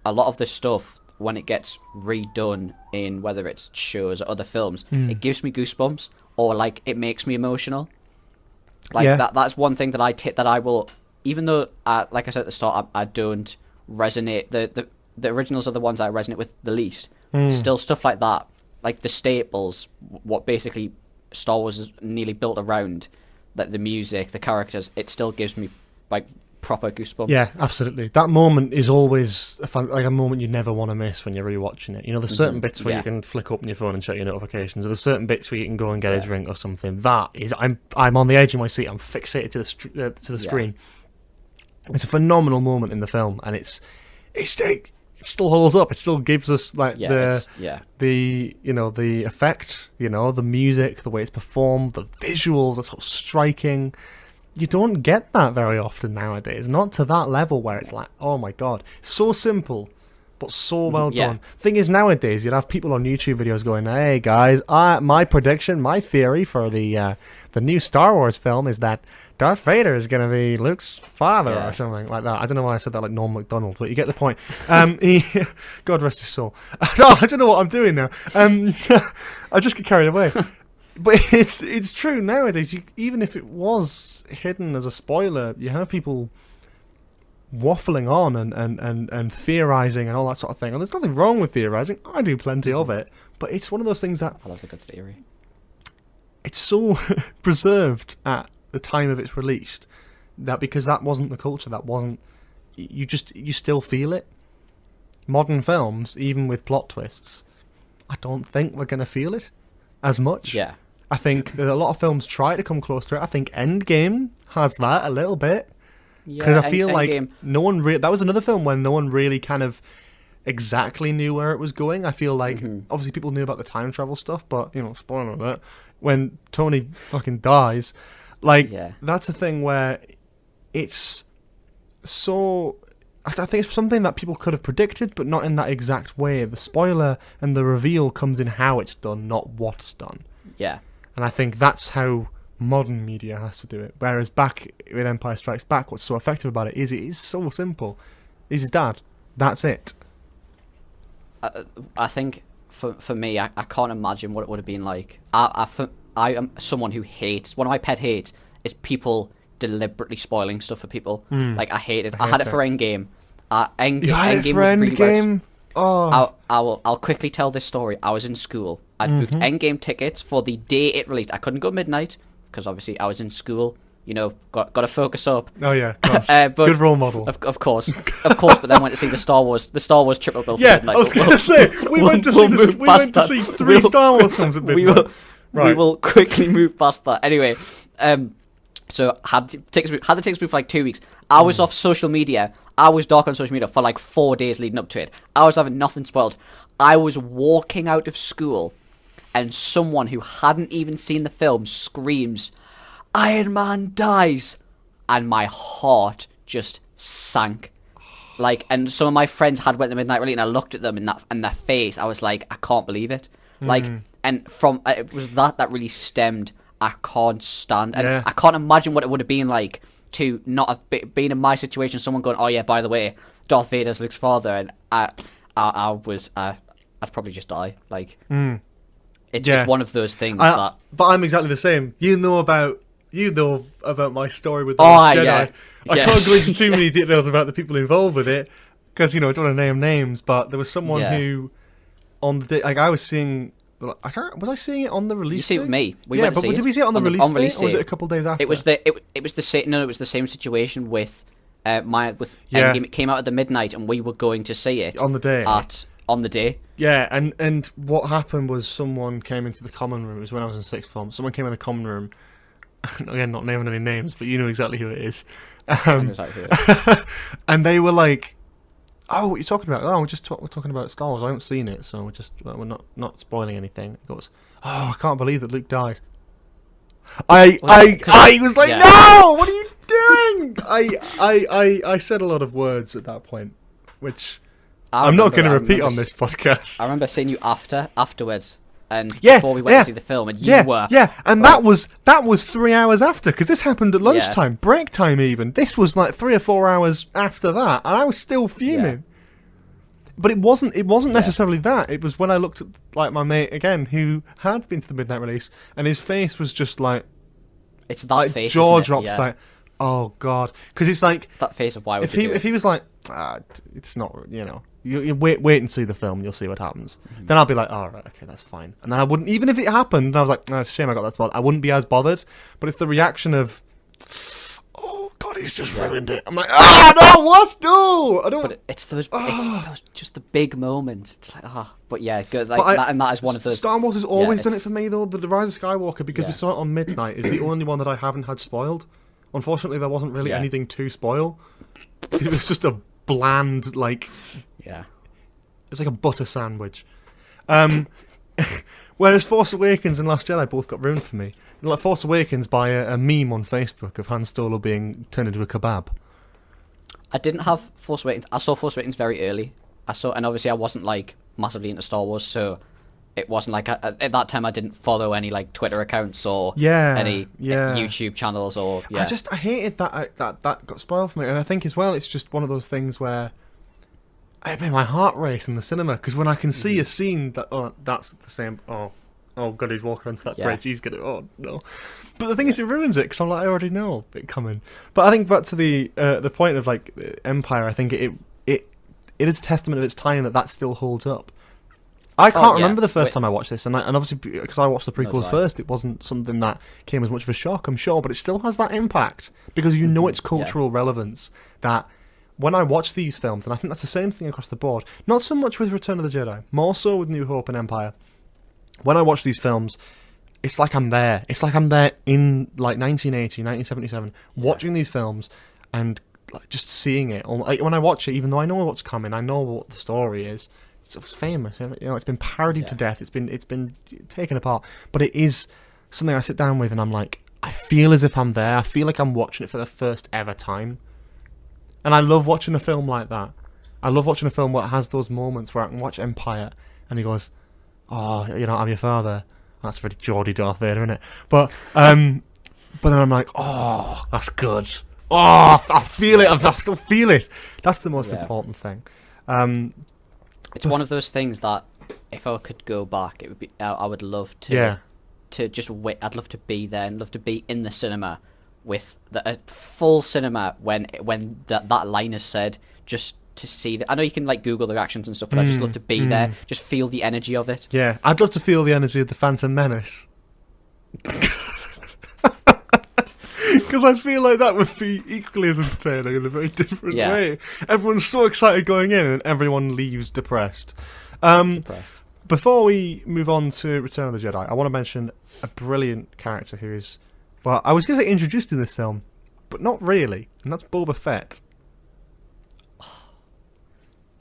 a lot of the stuff, when it gets redone in whether it's shows or other films, it gives me goosebumps, or like it makes me emotional. Like that's one thing that I will, even though like I said at the start, I don't resonate. The originals are the ones I resonate with the least. Still, stuff like that, like the staples, what basically Star Wars is nearly built around, like the music, the characters, it still gives me like proper goosebumps. Yeah, absolutely. That moment is always a moment you never want to miss when you're rewatching it. There's certain bits where you can flick open your phone and check your notifications, or there's certain bits where you can go and get a drink or something. That is, I'm on the edge of my seat. I'm fixated to the screen. It's a phenomenal moment in the film, and it still holds up. It still gives us like the effect, the music, the way it's performed, the visuals are sort of striking. You don't get that very often nowadays. Not to that level where it's like, oh my god, so simple, but so well done. Thing is, nowadays you'd have people on YouTube videos going, "Hey guys, my prediction, my theory for the new Star Wars film is that Darth Vader is going to be Luke's father," or something like that. I don't know why I said that like Norm Macdonald, but you get the point. God rest his soul. I don't know what I'm doing now. I just get carried away. But it's true nowadays. Even if it was hidden as a spoiler, you have people waffling on and theorizing and all that sort of thing. And there's nothing wrong with theorizing. I do plenty of it. But it's one of those things that I love a good theory. It's so preserved at the time of its release that because that wasn't the culture, that wasn't, you still feel it. Modern films, even with plot twists, I don't think we're going to feel it as much. Yeah. I think that a lot of films try to come close to it. I think Endgame has that a little bit. Because I feel like no one that was another film when no one really kind of exactly knew where it was going. I feel like obviously people knew about the time travel stuff, but spoiler alert, when Tony fucking dies, that's a thing where it's so, I think it's something that people could have predicted, but not in that exact way. The spoiler and the reveal comes in how it's done, not what's done. Yeah. And I think that's how modern media has to do it. Whereas back with Empire Strikes Back, what's so effective about it is so simple. He's his dad. That's it. I think for me, I can't imagine what it would have been like. I am someone who hates, one of my pet hates is people deliberately spoiling stuff for people. Like, I hate it. I had it for Endgame. Endgame was really bad. Oh. I'll quickly tell this story. I was in school. I'd booked Endgame tickets for the day it released. I couldn't go midnight because obviously I was in school. Got to focus up. Oh yeah, but good role model. Of course. But then went to see the Star Wars triple bill. Yeah, midnight. I was going to say we went to see 3 Star Wars films at midnight. We will quickly move past that. Anyway, so had the tickets for like 2 weeks. I was off social media. I was dark on social media for like 4 days leading up to it. I was having nothing spoiled. I was walking out of school and someone who hadn't even seen the film screams, "Iron Man dies!" And my heart just sank. And some of my friends had went to midnight release, and I looked at them in their face. I was like, I can't believe it. And from it was that really stemmed. I can't stand, and I can't imagine what it would have been like to not have been in my situation. Someone going, "Oh yeah, by the way, Darth Vader's Luke's father," and I'd probably just die. It's one of those things that. But I'm exactly the same. You know about my story with the Last Jedi. Yeah. I can't go into too many details about the people involved with it because I don't want to name names. But there was someone who, on the day, I was seeing. Was I seeing it on the release? You see it with me. We went to see it. Did we see it on the release date, or was it a couple of days after? It was the same. No, it was the same situation with Endgame. It came out at the midnight, and we were going to see it on the day. On the day. Yeah, and what happened was someone came into the common room. It was when I was in sixth form. Someone came in the common room. Again, not naming any names, but you know exactly who it is. And they were like, "Oh, what are you talking about? Oh, we're talking about Star Wars. I haven't seen it, so we're not spoiling anything." He goes, "Oh, I can't believe that Luke dies." I was like, "No, what are you doing?" I said a lot of words at that point, which I'm not going to repeat on this podcast. I remember seeing you afterwards. And before we went to see the film, and you were... Yeah, and that was 3 hours after, because this happened at lunchtime, break time even. This was like 3 or 4 hours after that, and I was still fuming. But it wasn't necessarily that. It was when I looked at like my mate again, who had been to the midnight release, and his face was just like... It's that like, face, jaw dropped, like, oh God. Because it's like... That face of why would you do it? If he was like, it's not, you know... You wait and see the film, you'll see what happens. Mm-hmm. Then I'll be like, oh, right, okay, that's fine. And then I wouldn't, even if it happened, and I was like, no, it's a shame I got that spot, I wouldn't be as bothered. But it's the reaction of, oh, God, he's just ruined it. I'm like, no, what? No! I don't... But it's those just the big moments. It's like, but yeah, good. Like, that is one of those... Star Wars has always done it for me, though. The Rise of Skywalker, because we saw it on midnight, is the only one that I haven't had spoiled. Unfortunately, there wasn't really anything to spoil. It was just a bland, like... Yeah. It's like a butter sandwich. Whereas Force Awakens and Last Jedi both got ruined for me. Like Force Awakens by a meme on Facebook of Han Solo being turned into a kebab. I didn't have Force Awakens. I saw Force Awakens very early. And obviously I wasn't like massively into Star Wars, so it wasn't like at that time I didn't follow any like Twitter accounts or any YouTube channels or I hated that got spoiled for me, and I think as well it's just one of those things where it made my heart race in the cinema, because when I can see a scene that that's the same, oh God, he's walking onto that bridge, he's gonna, oh no. But the thing is, it ruins it, because I'm like, I already know it coming. But I think back to the point of like Empire, I think it is a testament of its time that still holds up. I can't remember the first time I watched this, and obviously because I watched the prequels first, it wasn't something that came as much of a shock, I'm sure, but it still has that impact, because you know its cultural relevance, that when I watch these films, and I think that's the same thing across the board, not so much with Return of the Jedi, more so with New Hope and Empire, when I watch these films, it's like I'm there. It's like I'm there in like 1980, 1977, watching these films and like, just seeing it. Like, when I watch it, even though I know what's coming, I know what the story is, it's famous. You know, it's been parodied to death. It's been taken apart. But it is something I sit down with and I'm like, I feel as if I'm there. I feel like I'm watching it for the first ever time. And I love watching a film like that. I love watching a film where it has those moments where I can watch Empire and he goes, oh, you know, I'm your father. That's very Geordie Darth Vader, isn't it? But then I'm like, oh, that's good. Oh, I feel it. I still feel it. That's the most important thing. It's one of those things that if I could go back, it would be. I would love to. To just wait. I'd love to be there and love to be in the cinema with a full cinema when that line is said. Just to see that. I know you can like Google the reactions and stuff, but I just love to be there. Just feel the energy of it. Yeah, I'd love to feel the energy of the Phantom Menace. Because I feel like that would be equally as entertaining in a very different way. Everyone's so excited going in, and everyone leaves depressed. Before we move on to Return of the Jedi, I want to mention a brilliant character who is, well, I was going to say introduced in this film, but not really, and that's Boba Fett.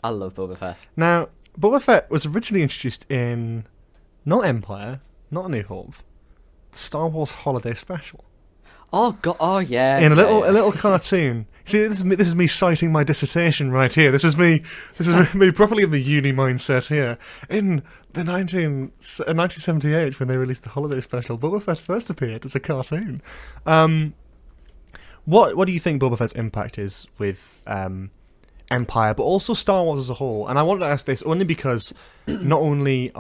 I love Boba Fett. Now, Boba Fett was originally introduced in not Empire, not A New Hope, Star Wars Holiday Special. Oh God! Oh yeah. In a little cartoon. See, this is me citing my dissertation right here. This is me properly in the uni mindset here. In the 1978, when they released the Holiday Special, Boba Fett first appeared as a cartoon. What do you think Boba Fett's impact is with Empire, but also Star Wars as a whole? And I wanted to ask this only because not only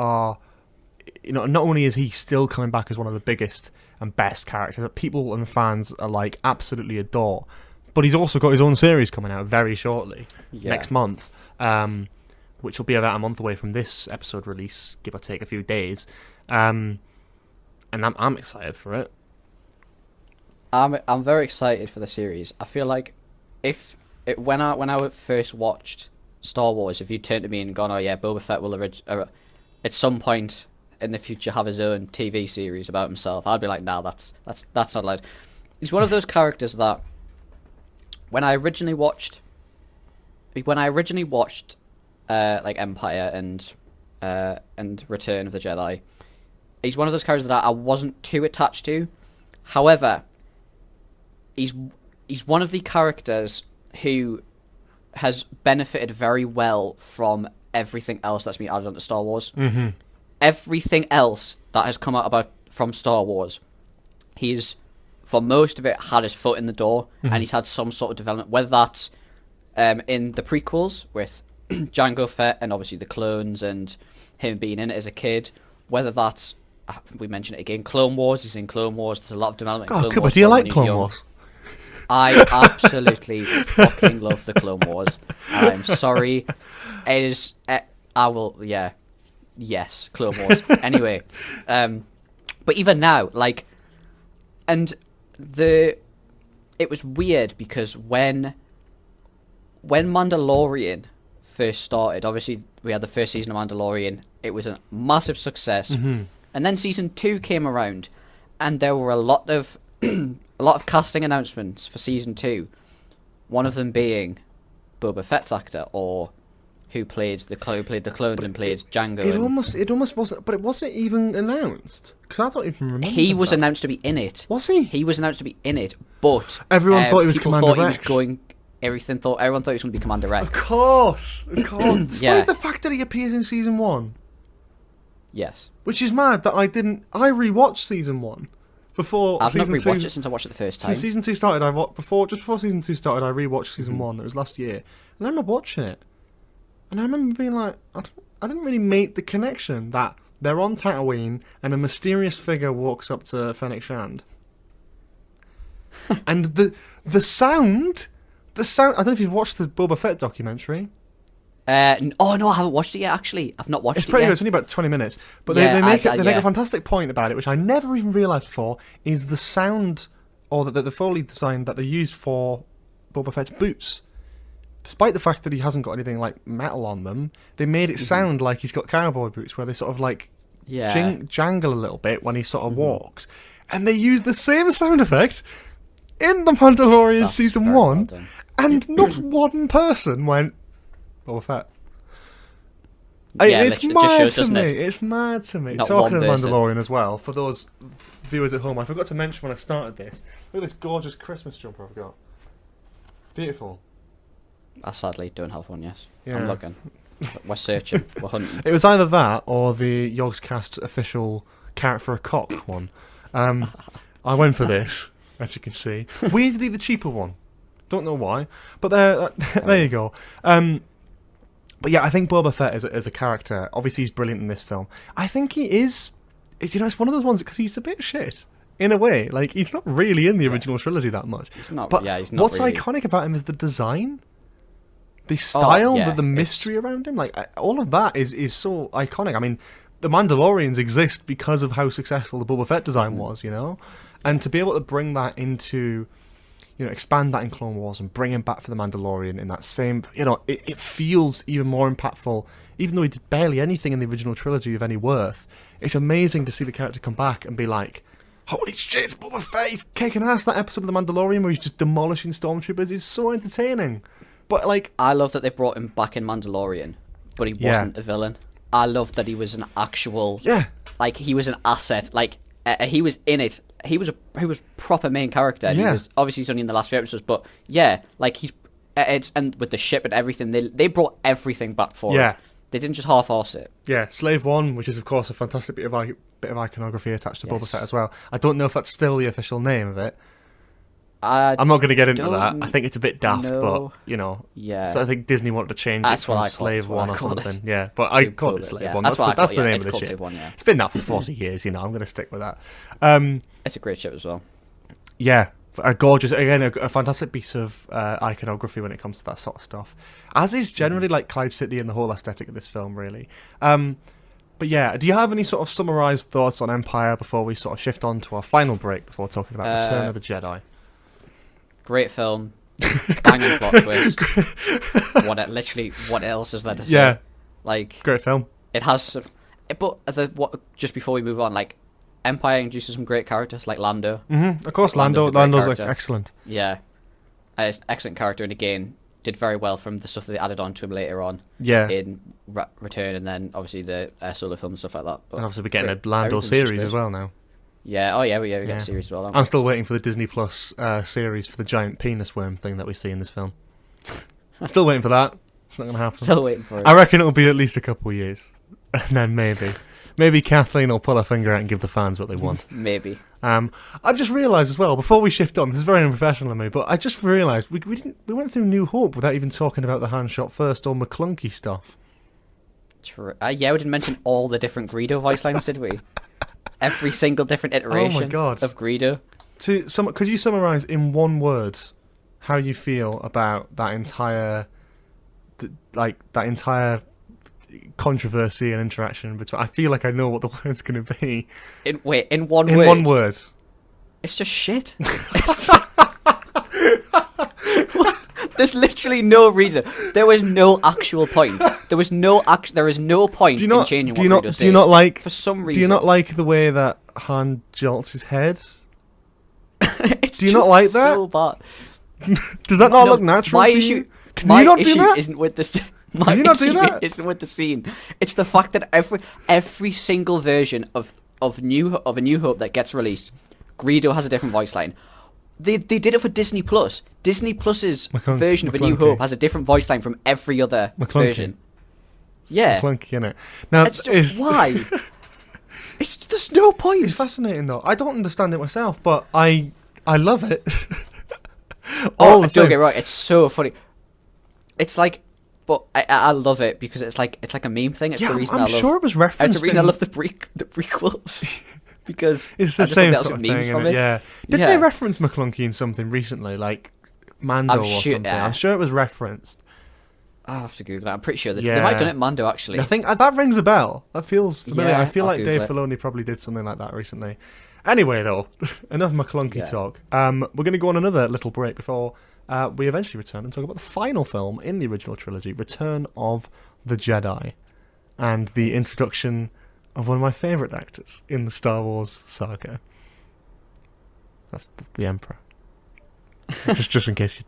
is he still coming back as one of the biggest and best characters that people and fans alike absolutely adore, but he's also got his own series coming out very shortly, next month, which will be about a month away from this episode release, give or take a few days, and I'm excited for it. I'm very excited for the series. I feel like when I first watched Star Wars, if you turned to me and gone, oh yeah, Boba Fett will at some point in the future have his own TV series about himself, I'd be like, no, that's not allowed. He's one of those characters that when I originally watched like Empire and Return of the Jedi, he's one of those characters that I wasn't too attached to. However, he's one of the characters who has benefited very well from everything else that's been added onto Star Wars. Mm-hmm. Everything else that has come out from Star Wars, he's, for most of it, had his foot in the door, and he's had some sort of development, whether that's in the prequels with Jango Fett and obviously the clones and him being in it as a kid, whether that's, we mentioned it again, Clone Wars, he's in Clone Wars, there's a lot of development in Clone Cooper, Wars. do you like Clone Wars? I absolutely fucking love the Clone Wars. I'm sorry. It is... I will... Yeah. Yes, Clone Wars. Anyway. But even now, like... And it was weird because when Mandalorian first started, obviously we had the first season of Mandalorian, it was a massive success. Mm-hmm. And then season 2 came around, and there were a lot of casting announcements for season 2. One of them being Boba Fett's actor, or who played the clones and played Django. It almost wasn't, but it wasn't even announced because I don't even remember. He was announced to be in it. Was he? He was announced to be in it, but everyone thought he was Commander Rex. Everyone thought he was going to be Commander Rex. Of course. Despite Yeah. the fact that he appears in season 1. Yes. Which is mad that I rewatched season 1 before. I've not season rewatched 2, it since I watched it the first time. Since season 2 started, just before season 2 started, I rewatched season 1. That was last year, and I remember watching it, and I remember being like, I didn't really make the connection that they're on Tatooine and a mysterious figure walks up to Fennec Shand, and the sound. I don't know if you've watched the Boba Fett documentary. Oh no, I haven't watched it yet. Actually, I've not watched it. It's pretty yet. good. It's only about 20 minutes, but Yeah, they make yeah. a fantastic point about it, which I never even realised before. Is the sound or the Foley design that they used for Boba Fett's boots? Despite the fact that he hasn't got anything like metal on them, they made it sound like he's got cowboy boots, where they sort of like jangle a little bit when he sort of walks, and they use the same sound effect in the Mandalorian season 1, and not one person went Boba Fett. It's mad to me. It's mad to me. Not Talking of the one person. Mandalorian as well, for those viewers at home, I forgot to mention when I started this. Look at this gorgeous Christmas jumper I've got. Beautiful. I sadly don't have one. Yes, Yeah. I'm looking. We're searching. We're hunting. It was either that or the Yogscast official carrot for a cock one. I went for this, as you can see. Weirdly, the cheaper one. Don't know why, but there you go. But yeah, I think Boba Fett as a character, obviously he's brilliant in this film. I think he is, it's one of those ones because he's a bit shit in a way. Like, he's not really in the original trilogy that much. He's not. But He's not. what's really. iconic about him is the design, the style, yeah, the mystery around him. Like, all of that is so iconic. I mean, the Mandalorians exist because of how successful the Boba Fett design was, you know, and to be able to bring that into, expand that in Clone Wars and bring him back for the Mandalorian in that same, it feels even more impactful, even though he did barely anything in the original trilogy of any worth. It's amazing to see the character come back and be like, holy shit, it's Boba Fett, he's kicking ass. That episode of the Mandalorian where he's just demolishing stormtroopers is so entertaining. But like, I love that they brought him back in Mandalorian, but he wasn't a villain. I love that he was an actual, like, he was an asset. Like, he was in it. He was proper main character. And he was, obviously he's only in the last few episodes, but yeah, like and with the ship and everything, they brought everything back for it. They didn't just half-arse it. Yeah, Slave One, which is of course a fantastic bit of iconography attached to Boba Fett as well. I don't know if that's still the official name of it. I'm not going to get into that. I think it's a bit daft, but so I think Disney wanted to change it from Slave One or something. Yeah, but I call it Slave One. That's the name of the ship. It's been that for 40 years. I'm going to stick with that. It's a great ship as well. Yeah, a gorgeous, again, a fantastic piece of iconography when it comes to that sort of stuff. As is generally like Clyde City and the whole aesthetic of this film, really. But yeah, do you have any sort of summarised thoughts on Empire before we sort of shift on to our final break before talking about Return of the Jedi? Great film, banging plot twist. What else is there to say? Yeah, like, great film. It has some, but just before we move on, like, Empire introduces some great characters like Lando. Of course, Lando's excellent. Yeah, excellent character, and again did very well from the stuff that they added on to him later on. Yeah. In Return, and then obviously the solo film and stuff like that. But and obviously we're getting a Lando series as well now. Yeah. Oh yeah. We get a series as well. I'm still waiting for the Disney Plus series for the giant penis worm thing that we see in this film. I'm still waiting for that. It's not going to happen. Still waiting for it. I reckon it'll be at least a couple of years. And then maybe Kathleen will pull her finger out and give the fans what they want. Maybe. I've just realised as well, before we shift on, this is very unprofessional of me, but I just realised we went through New Hope without even talking about the hand shot first or McClunky stuff. True. Yeah, we didn't mention all the different Greedo voice lines, did we? Every single different iteration of Greedo. Could you summarise in one word how you feel about that entire controversy and interaction between? I feel like I know what the word's going to be. In one word? In one word. It's just shit. There's literally no reason. There was no actual point. There is no point in changing what Greedo says. Do you not like, for some reason? Do you not like the way that Han jolts his head? Do you not like that? So bad. Does that not look natural to you? Can you not do that? Isn't with this. My issue isn't with the scene. It's the fact that every single version of A New Hope that gets released, Greedo has a different voice line. They did it for Disney Plus. Disney Plus's version of A New Hope has a different voice line from every other version. Yeah, McClunky, innit? Now, why? There's no point. It's fascinating though. I don't understand it myself, but I love it. Don't get me wrong. It's so funny. It's like. But I love it because it's like a meme thing. It's the reason I'm sure it was referenced. It's the reason I love the prequels because it's the same sort of memes thing. From it. Yeah. Did they reference McClunky in something recently, like Mando or something? I'm sure it was referenced. I'll have to Google that. I'm pretty sure they might have done it in Mando actually. I think that rings a bell. That feels familiar. Yeah, I feel like Google Dave Filoni probably did something like that recently. Anyway, though, enough McClunky talk. We're going to go on another little break before we eventually return and talk about the final film in the original trilogy, Return of the Jedi, and the introduction of one of my favourite actors in the Star Wars saga. That's the Emperor. just in case you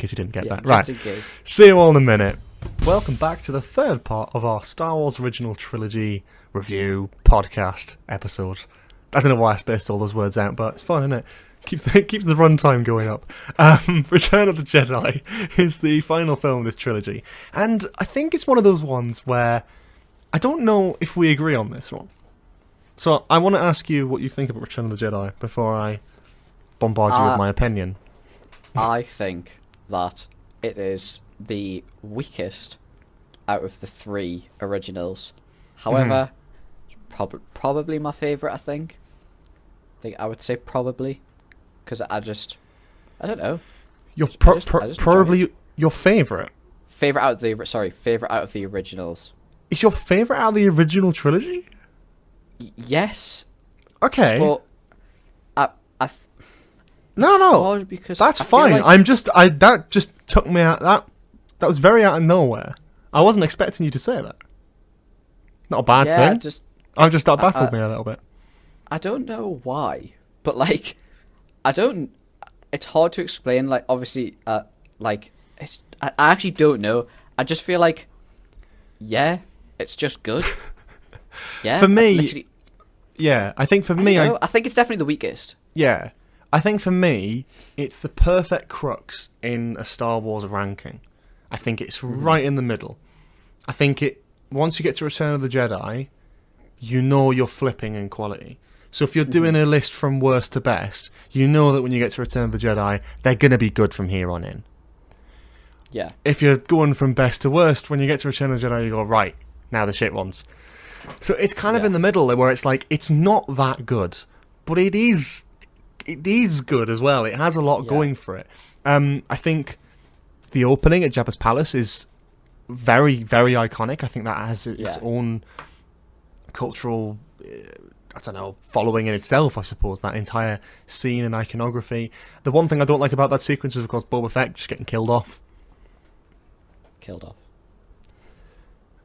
didn't get that. Right. Just in case. See you all in a minute. Welcome back to the third part of our Star Wars original trilogy review podcast episode. I don't know why I spaced all those words out, but it's fun, isn't it? Keeps the runtime going up. Return of the Jedi is the final film of this trilogy, and I think it's one of those ones where I don't know if we agree on this one. So I want to ask you what you think about Return of the Jedi before I bombard you with my opinion. I think that it is the weakest out of the three originals. However, probably my favourite, I think. I would say probably. Because I don't know. Probably your favourite? Favourite out of the originals. Is your favourite out of the original trilogy? Yes. Okay. But no. Because that's fine. That just took me out. That was very out of nowhere. I wasn't expecting you to say that. Not a bad thing. That baffled me a little bit. I don't know why, but it's hard to explain. Like, obviously, I actually don't know. I just feel like, it's just good. Yeah. For me, I think for me, I think it's definitely the weakest. Yeah, I think for me, it's the perfect crux in a Star Wars ranking. I think it's right in the middle. I think once you get to Return of the Jedi, you know you're flipping in quality. So if you're doing a list from worst to best, you know that when you get to Return of the Jedi, they're going to be good from here on in. Yeah. If you're going from best to worst, when you get to Return of the Jedi, you go, right, now the shit ones. So it's kind of in the middle where it's like, it's not that good, but it is good as well. It has a lot going for it. I think the opening at Jabba's Palace is very, very iconic. I think that has its own cultural, following in itself, I suppose, that entire scene and iconography. The one thing I don't like about that sequence is, of course, Boba Fett just getting killed off.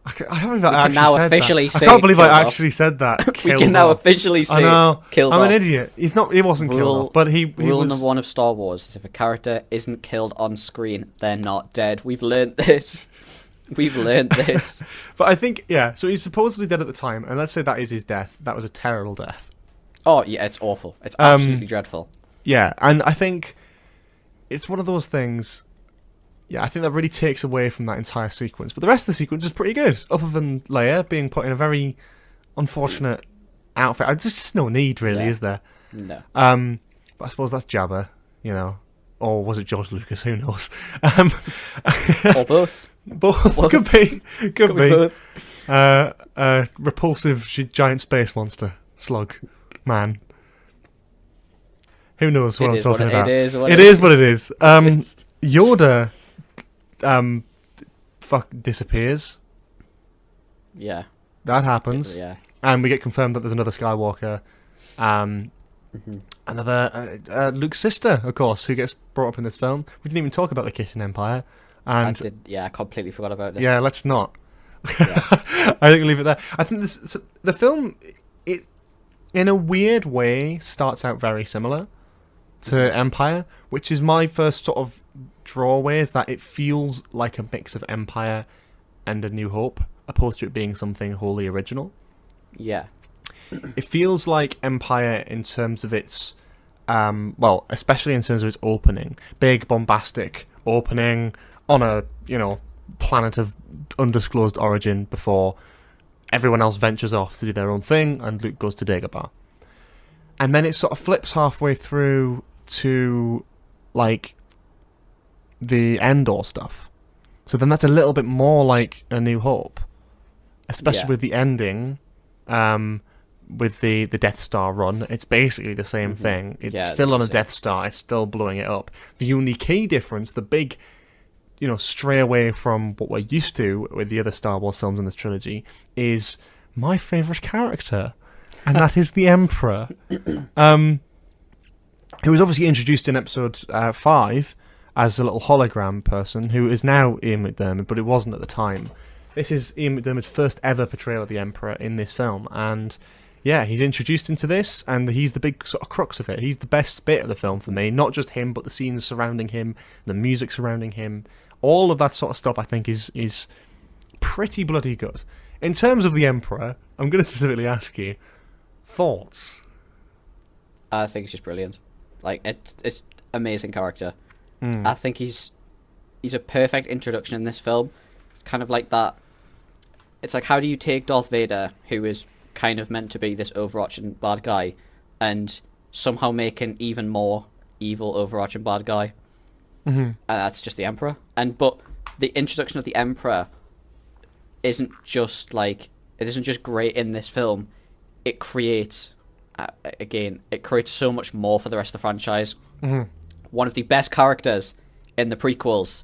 I haven't even We can actually now said officially that. say I can't believe I killed off. actually said that. We Killed can now off. officially say I know. killed I'm off. an idiot. He wasn't killed off, but he Rule was. number one of Star Wars is if a character isn't killed on screen, they're not dead. We've learned this. We've learned this. But I think, yeah, so he's supposedly dead at the time, and let's say that is his death. That was a terrible death. Oh, yeah, it's awful. It's absolutely dreadful. Yeah, and I think it's one of those things. Yeah, I think that really takes away from that entire sequence. But the rest of the sequence is pretty good, other than Leia being put in a very unfortunate outfit. There's just no need, really, is there? No. But I suppose that's Jabba, or was it George Lucas? Who knows? Or both. Both. Could be. Could be. Both. Repulsive giant space monster slug man. Who knows what I'm talking about? It is what it is. Yoda, disappears. Yeah. That happens. Yeah. And we get confirmed that there's another Skywalker. Another Luke's sister, of course, who gets brought up in this film. We didn't even talk about the kiss in Empire. And I completely forgot about this. Yeah, let's not. Yeah. I think we'll leave it there. I think the film, it in a weird way starts out very similar to Empire, which is my first sort of drawaway, is that it feels like a mix of Empire and A New Hope, opposed to it being something wholly original. Yeah. It feels like Empire in terms of its, especially in terms of its opening, big bombastic opening on a planet of undisclosed origin before everyone else ventures off to do their own thing, and Luke goes to Dagobah. And then it sort of flips halfway through to, like, the Endor stuff. So then that's a little bit more like A New Hope. Especially with the ending, with the Death Star run. It's basically the same thing. It's still on a Death Star. It's still blowing it up. The only key difference, the big, stray away from what we're used to with the other Star Wars films in this trilogy, is my favourite character. And that is the Emperor. Who was obviously introduced in episode 5 as a little hologram person, who is now Ian McDiarmid, but it wasn't at the time. This is Ian McDiarmid's first ever portrayal of the Emperor in this film, and yeah, he's introduced into this, and he's the big sort of crux of it. He's the best bit of the film for me, not just him, but the scenes surrounding him, the music surrounding him, all of that sort of stuff I think is pretty bloody good. In terms of the Emperor, I'm going to specifically ask you, thoughts? I think it's just brilliant. Like, it's amazing character. I think he's a perfect introduction in this film. It's kind of like that. It's like, how do you take Darth Vader, who is kind of meant to be this overarching bad guy, and somehow make an even more evil overarching bad guy? And that's just the Emperor. But the introduction of the Emperor isn't just great in this film. It creates so much more for the rest of the franchise. One of the best characters in the prequels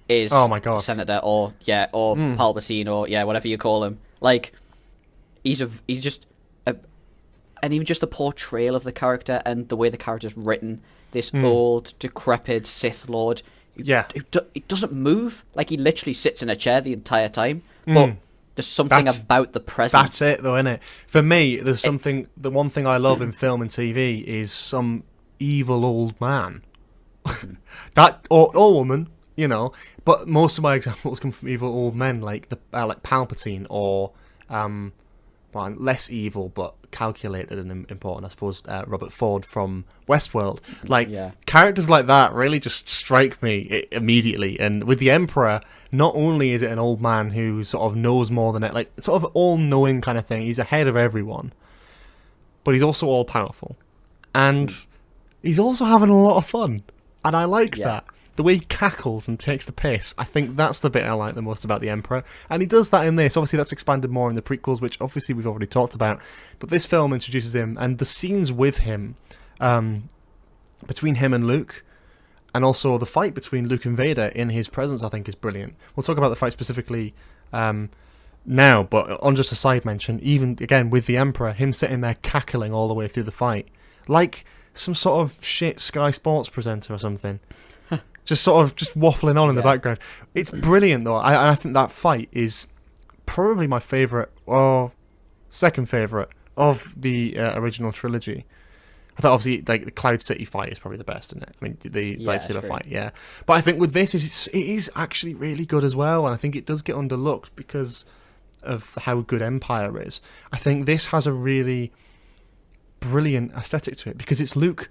is Senator or Palpatine or whatever you call him. Like, he's just and even just the portrayal of the character and the way the character's written. This old, decrepit Sith Lord. It doesn't move. Like, he literally sits in a chair the entire time. But there's something about the presence. That's it, though, isn't it? For me, there's something. The one thing I love in film and TV is some evil old man. That or woman, But most of my examples come from evil old men, like like Palpatine, or less evil but calculated and important, I suppose. Robert Ford from Westworld. Characters like that really just strike me immediately. And with the Emperor, not only is it an old man who sort of knows more than it, like sort of all-knowing kind of thing. He's ahead of everyone, but he's also all-powerful, and he's also having a lot of fun. And I like that. The way he cackles and takes the piss, I think that's the bit I like the most about the Emperor. And he does that in this. Obviously, that's expanded more in the prequels, which obviously we've already talked about. But this film introduces him, and the scenes with him, between him and Luke, and also the fight between Luke and Vader in his presence, I think is brilliant. We'll talk about the fight specifically now, but on just a side mention, even, again, with the Emperor, him sitting there cackling all the way through the fight, like some sort of shit Sky Sports presenter or something. Just waffling on in the background. It's brilliant, though. I think that fight is probably my favourite, or second favourite of the original trilogy. I thought obviously like the Cloud City fight is probably the best, isn't it? I mean the lightsaber fight, yeah. But I think with this it is actually really good as well, and I think it does get underlooked because of how good Empire is. I think this has a really brilliant aesthetic to it because it's Luke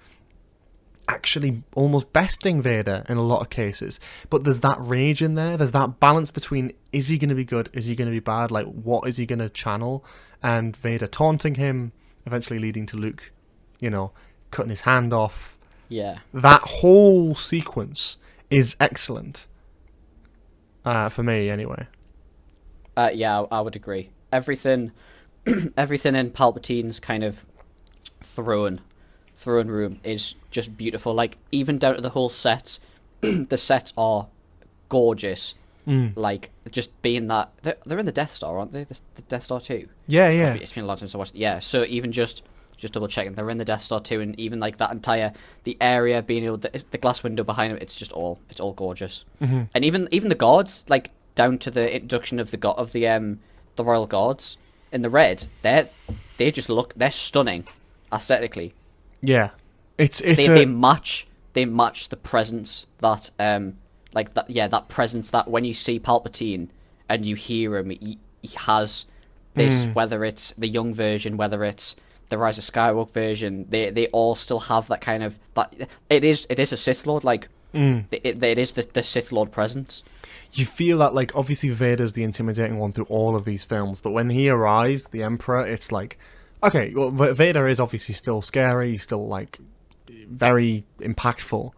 actually almost besting Vader in a lot of cases, but there's that rage in there. There's that balance between is he going to be good, is he going to be bad, like what is he going to channel, and Vader taunting him, eventually leading to Luke, cutting his hand off. Yeah. That whole sequence is excellent. For me, anyway. Yeah, I would agree. Everything in Palpatine's kind of throne room is just beautiful. Like, even down to the whole sets, the sets are gorgeous. Like, just being that... They're in the Death Star, aren't they? The Death Star 2? Yeah. It's been a long time since I watched it. Yeah, so even just double checking, they're in the Death Star 2, and even like that entire the area being able to, the glass window behind it, it's all gorgeous. And even the guards, like down to the introduction of the Royal Guards in the red, they're stunning aesthetically. Yeah, they match the presence that that presence that when you see Palpatine and you hear him, he has this, whether it's the young version, whether it's the Rise of Skywalker version, they all still have that kind of that. It is a Sith Lord, like it is the Sith Lord presence. You feel that, like, obviously Vader's the intimidating one through all of these films, but when he arrives, the Emperor, it's like, okay, well, Vader is obviously still scary, he's still like very impactful,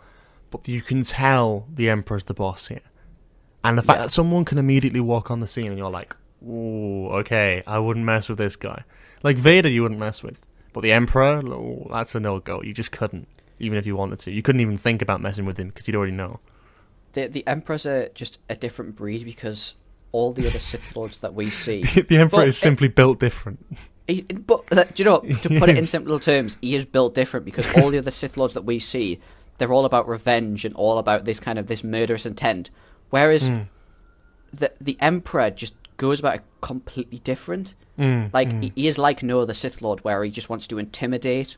but you can tell the Emperor's the boss here, and the fact that someone can immediately walk on the scene and you're like, ooh, okay, I wouldn't mess with this guy. Like Vader, you wouldn't mess with, but the Emperor, that's a no-go. You just couldn't, even if you wanted to. You couldn't even think about messing with him because you'd already know. The Emperor's just a different breed because all the other Sith Lords that we see... the Emperor is simply built different. But do you know, to put it in simple terms, he is built different because all the other Sith Lords that we see, they're all about revenge and all about this kind of this murderous intent, whereas the Emperor just goes about it completely different. He is like no other Sith Lord, where he just wants to intimidate,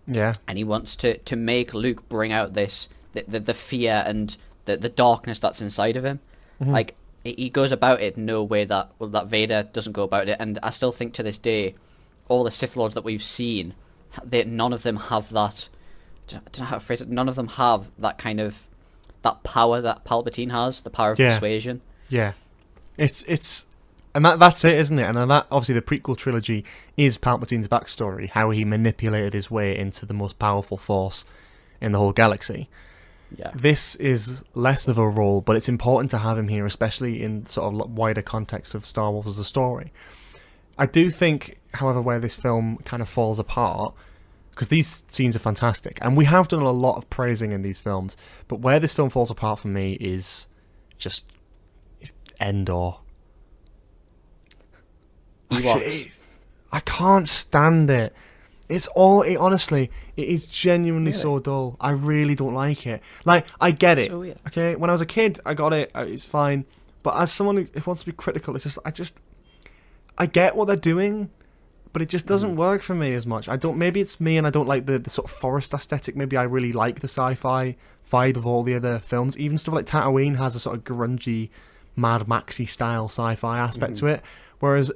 and he wants to make Luke bring out this the fear and the darkness that's inside of him. Like, he goes about it in no way that Vader doesn't go about it. And I still think to this day, all the Sith Lords that we've seen, none of them have that. I don't know how to phrase it. None of them have that kind of that power that Palpatine has, the power of persuasion. Yeah, it's. And that's it, isn't it? And that, obviously, the prequel trilogy is Palpatine's backstory, how he manipulated his way into the most powerful force in the whole galaxy. Yeah. This is less of a role, but it's important to have him here, especially in sort of wider context of Star Wars as a story. I do think, however, where this film kind of falls apart, because these scenes are fantastic, and we have done a lot of praising in these films, but where this film falls apart for me is just Endor. I can't stand it. Honestly, it is genuinely so dull. I really don't like it. Like, I get it. Okay, when I was a kid, I got it. It's fine. But as someone who wants to be critical, it's just, I get what they're doing, but it just doesn't work for me as much. Maybe it's me and I don't like the sort of forest aesthetic. Maybe I really like the sci-fi vibe of all the other films. Even stuff like Tatooine has a sort of grungy, Mad Maxy style sci-fi aspect to it. Whereas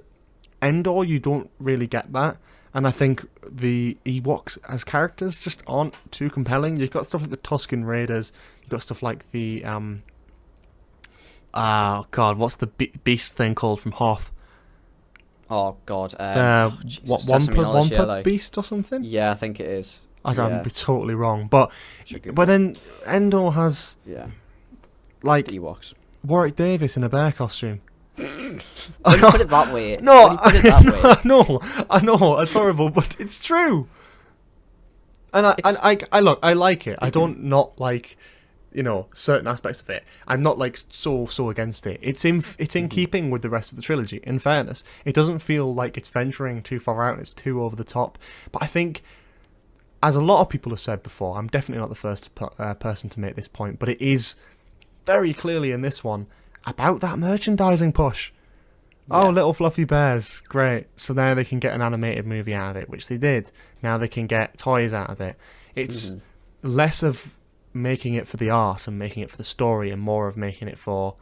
Endor, you don't really get that. And I think the Ewoks as characters just aren't too compelling. You've got stuff like the Tusken Raiders. You've got stuff like the what's the beast thing called from Hoth? Oh God, Wampa beast or something? Yeah, I think it is. I can be totally wrong, but then Endor has like the Ewoks. Warwick Davis in a bear costume. When you put it that way. I know, it's horrible, but it's true. And I look, I like it. I don't not like, certain aspects of it. I'm not like so against it. It's in keeping with the rest of the trilogy. In fairness, it doesn't feel like it's venturing too far out. It's too over the top. But I think, as a lot of people have said before, I'm definitely not the first person to make this point, but it is very clearly in this one about that merchandising push. Oh, little fluffy bears, great. So now they can get an animated movie out of it, which they did. Now they can get toys out of it. It's less of making it for the art and making it for the story, and more of making it for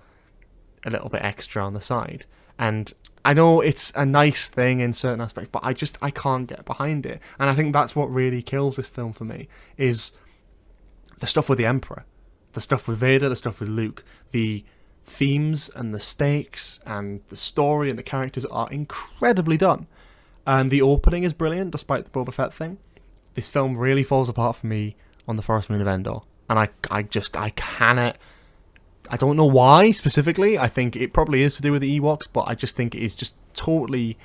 a little bit extra on the side. And I know it's a nice thing in certain aspects, but I can't get behind it. And I think that's what really kills this film for me, is the stuff with the Emperor, the stuff with Vader, the stuff with Luke, the themes and the stakes and the story and the characters are incredibly done. And the opening is brilliant, despite the Boba Fett thing. This film really falls apart for me on the Forest Moon of Endor. And I cannot... I don't know why, specifically. I think it probably is to do with the Ewoks, but I just think it is just totally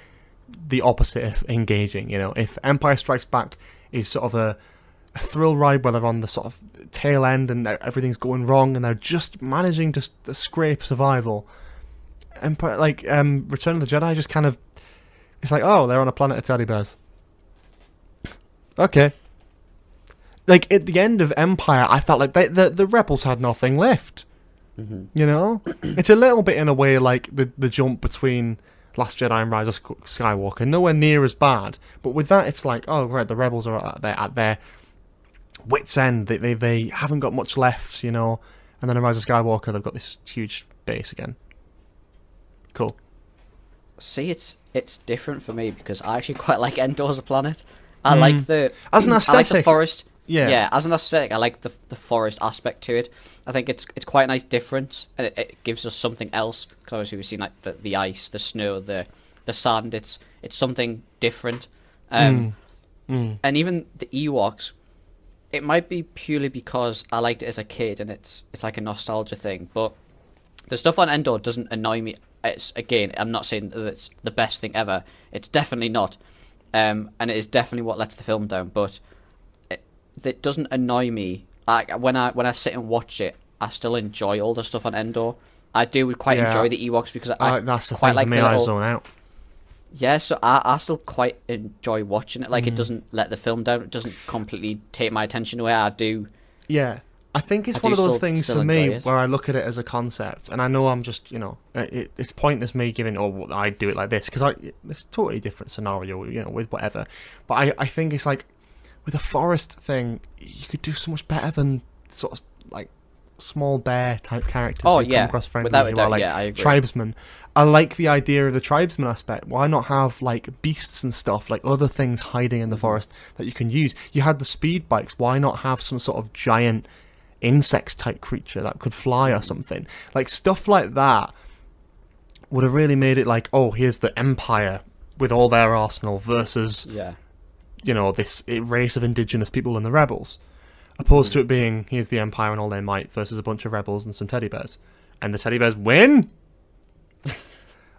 the opposite of engaging. You know, if Empire Strikes Back is sort of a thrill ride where they're on the sort of tail end and everything's going wrong and they're just managing to scrape survival, Empire, Return of the Jedi just kind of... It's like, oh, they're on a planet of teddy bears. Okay. Like, at the end of Empire, I felt like the rebels had nothing left. You know? It's a little bit, in a way, like the jump between Last Jedi and Rise of Skywalker. Nowhere near as bad. But with that, it's like, oh, right, the rebels are at their wits' end. They haven't got much left, you know? And then in Rise of Skywalker, they've got this huge base again. Cool. See, it's different for me, because I actually quite like Endor as a planet. I like as an aesthetic. I like the forest. Yeah, as an aesthetic, I like the forest aspect to it. I think it's quite a nice difference, and it gives us something else. Because obviously we've seen like the ice, the snow, the sand. It's something different. And even the Ewoks, it might be purely because I liked it as a kid, and it's like a nostalgia thing. But the stuff on Endor doesn't annoy me. I'm not saying that it's the best thing ever. It's definitely not, and it is definitely what lets the film down. But it doesn't annoy me. When I sit and watch it, I still enjoy all the stuff on Endor. I do quite enjoy the Ewoks, because that's the quite thing like for me. I zone out. Yeah, so I still quite enjoy watching it. Like, it doesn't let the film down. It doesn't completely take my attention away. I do. Yeah. I think it's one of those things for me where I look at it as a concept, and I know I'm just, you know, it's pointless me giving, oh, I do it like this, because it's a totally different scenario, you know, with whatever. But I think it's like, with a forest thing, you could do so much better than sort of like small bear type characters who come across friendly, who are like tribesmen. I like the idea of the tribesman aspect. Why not have like beasts and stuff, like other things hiding in the forest that you can use? You had the speed bikes. Why not have some sort of giant insect type creature that could fly or something? Like, stuff like that would have really made it like, oh, here's the Empire with all their arsenal versus you know, this race of indigenous people and the rebels, opposed to it being, here's the Empire and all their might versus a bunch of rebels and some teddy bears, and the teddy bears win.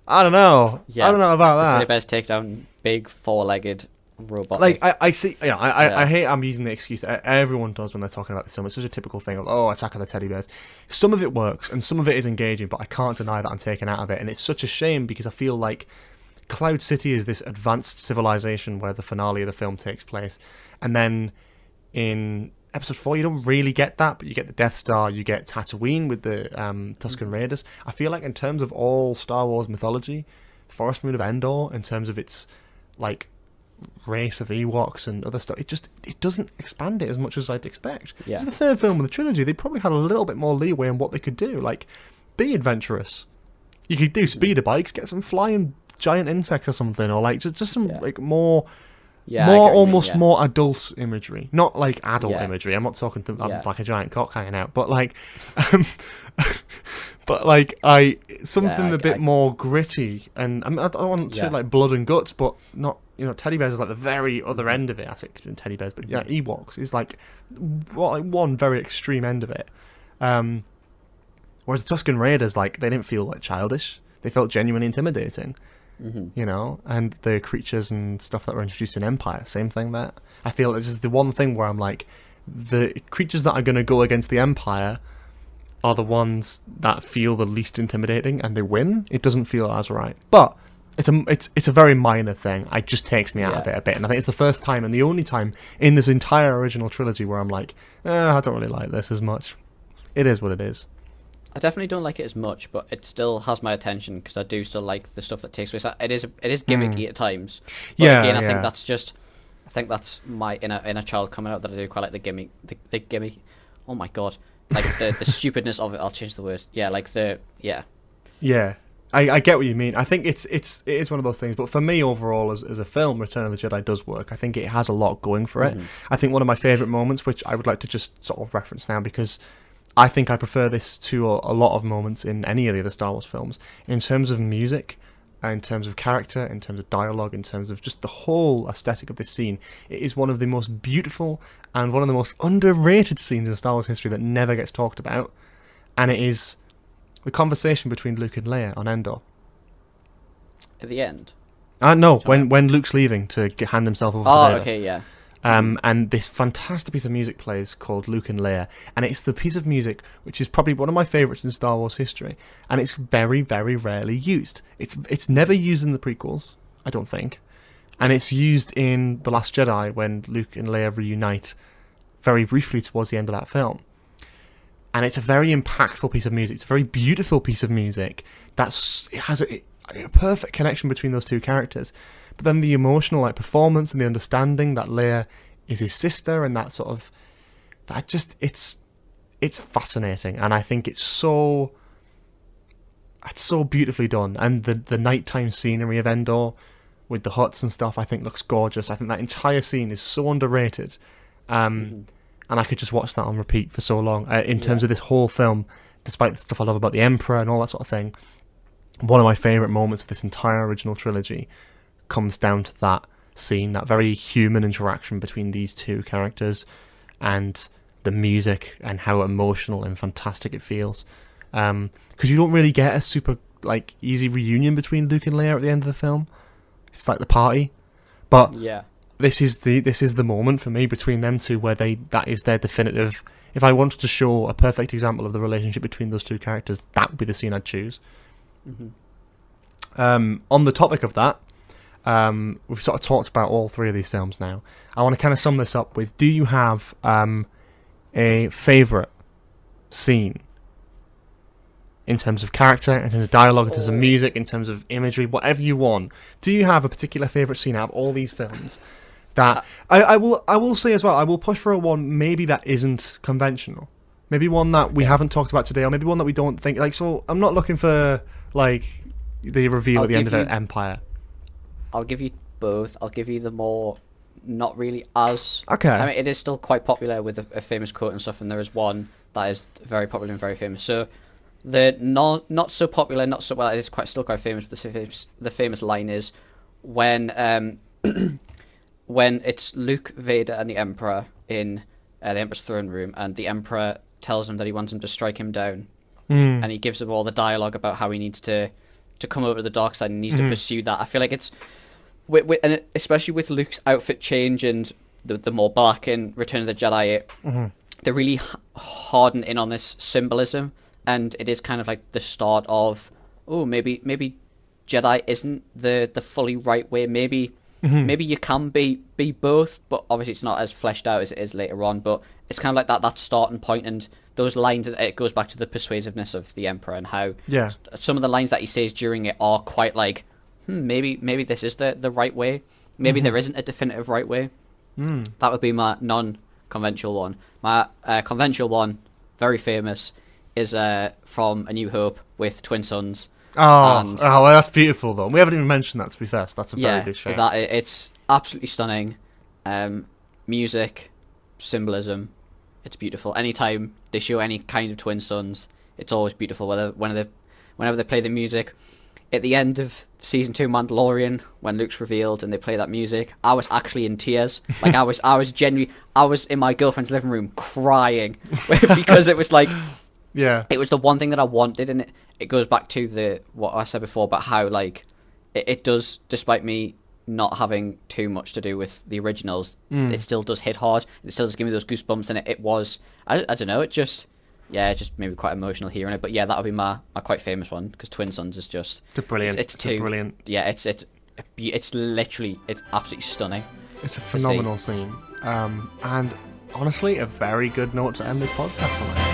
I don't know. I don't know about that. The teddy bears take down big four-legged robot. Like, I see. You know, I hate. I'm using the excuse that everyone does when they're talking about this film. It's such a typical thing of, oh, Attack of the Teddy Bears. Some of it works and some of it is engaging, but I can't deny that I'm taken out of it, and it's such a shame, because I feel like Cloud City is this advanced civilization where the finale of the film takes place, and then in episode 4 you don't really get that, but you get the Death Star, you get Tatooine with the Tusken Raiders. I feel like in terms of all Star Wars mythology, Forest Moon of Endor, in terms of its like race of Ewoks and other stuff, it doesn't expand it as much as I'd expect. It's the third film in the trilogy. They probably had a little bit more leeway in what they could do. Like, be adventurous. You could do speeder bikes, get some flying giant insects or something, or like just some like more more adult imagery, not like adult imagery. I'm not talking like a giant cock hanging out, but like something a bit more gritty. And I mean, I don't want to like blood and guts, but not, you know, teddy bears is like the very other end of it. I think teddy bears, but Ewoks is like one very extreme end of it. Whereas the Tusken Raiders, like, they didn't feel like childish. They felt genuinely intimidating. You know, and the creatures and stuff that were introduced in Empire, same thing there. I feel it's just the one thing where I'm like, the creatures that are going to go against the Empire are the ones that feel the least intimidating, and they win. It doesn't feel as right, but it's a very minor thing. It just takes me out of it a bit, and I think it's the first time and the only time in this entire original trilogy where I'm like, I don't really like this as much. It is what it is. I definitely don't like it as much, but it still has my attention because I do still like the stuff that takes place. It is gimmicky at times. But again, I think that's my inner child coming out, that I do quite like the gimmick. The gimmick. Oh my god, like the stupidness of it. I'll change the words. Yeah, like Yeah. I get what you mean. I think it is one of those things, but for me overall as a film, Return of the Jedi does work. I think it has a lot going for it. I think one of my favourite moments, which I would like to just sort of reference now, because I think I prefer this to a lot of moments in any of the other Star Wars films, in terms of music, in terms of character, in terms of dialogue, in terms of just the whole aesthetic of this scene. It is one of the most beautiful and one of the most underrated scenes in Star Wars history that never gets talked about, and it is the conversation between Luke and Leia on Endor. At the end? No, when Luke's leaving to hand himself over to Vader. Oh, okay, yeah. And this fantastic piece of music plays called Luke and Leia, and it's the piece of music which is probably one of my favourites in Star Wars history, and it's very, very rarely used. It's never used in the prequels, I don't think, and it's used in The Last Jedi when Luke and Leia reunite very briefly towards the end of that film. And it's a very impactful piece of music. It's a very beautiful piece of music. It has a perfect connection between those two characters. But then the emotional performance and the understanding that Leia is his sister, and that sort of it's fascinating. And I think it's so beautifully done. And the nighttime scenery of Endor with the huts and stuff, I think looks gorgeous. I think that entire scene is so underrated. And I could just watch that on repeat for so long. In terms of this whole film, despite the stuff I love about the Emperor and all that sort of thing, one of my favourite moments of this entire original trilogy comes down to that scene, that very human interaction between these two characters, and the music and how emotional and fantastic it feels. Because you don't really get a super easy reunion between Luke and Leia at the end of the film. It's like the party, but yeah. This is the moment for me between them two where that is their definitive. If I wanted to show a perfect example of the relationship between those two characters, that would be the scene I'd choose. On the topic of that, we've sort of talked about all three of these films now. I want to kind of sum this up with: do you have a favourite scene in terms of character, in terms of dialogue, in terms of music, in terms of imagery, whatever you want? Do you have a particular favourite scene out of all these films? That I will say as well, I will push for a one maybe that isn't conventional. Maybe one that we haven't talked about today, or maybe one that we don't think so I'm not looking for the reveal at the end of Empire. I'll give you both. I'll give you the more not really as okay. I mean, it is still quite popular with a famous quote and stuff, and there is one that is very popular and very famous. So the not so popular, not so well, it is still quite famous. The famous line is when when it's Luke, Vader, and the Emperor in the Emperor's throne room, and the Emperor tells him that he wants him to strike him down, and he gives him all the dialogue about how he needs to come over to the dark side and needs to pursue that. I feel like it's and especially with Luke's outfit change and the more black in Return of the Jedi, they're really hardened in on this symbolism, and it is kind of like the start of maybe Jedi isn't the fully right way. Maybe you can be both, but obviously it's not as fleshed out as it is later on. But it's kind of like that starting point, and those lines. It goes back to the persuasiveness of the Emperor and how some of the lines that he says during it are quite maybe this is the right way. Maybe there isn't a definitive right way. That would be my non-conventional one. My conventional one, very famous, is from A New Hope with twin sons. Well, that's beautiful though. We haven't even mentioned that, to be fair. So that's a very good show. It's absolutely stunning. Music, symbolism, it's beautiful. Anytime they show any kind of twin sons, it's always beautiful. Whenever they play the music, at the end of season 2 Mandalorian, when Luke's revealed and they play that music, I was actually in tears. I was in my girlfriend's living room crying because it was it was the one thing that I wanted, and it goes back to what I said before about how it does, despite me not having too much to do with the originals, it still does hit hard. It still does give me those goosebumps, and it was I don't know, it just made me quite emotional hearing it. But yeah, that would be my quite famous one, because Twin Sons is just brilliant. It's brilliant. Yeah, it's literally absolutely stunning. It's a phenomenal scene, and honestly, a very good note to end this podcast on.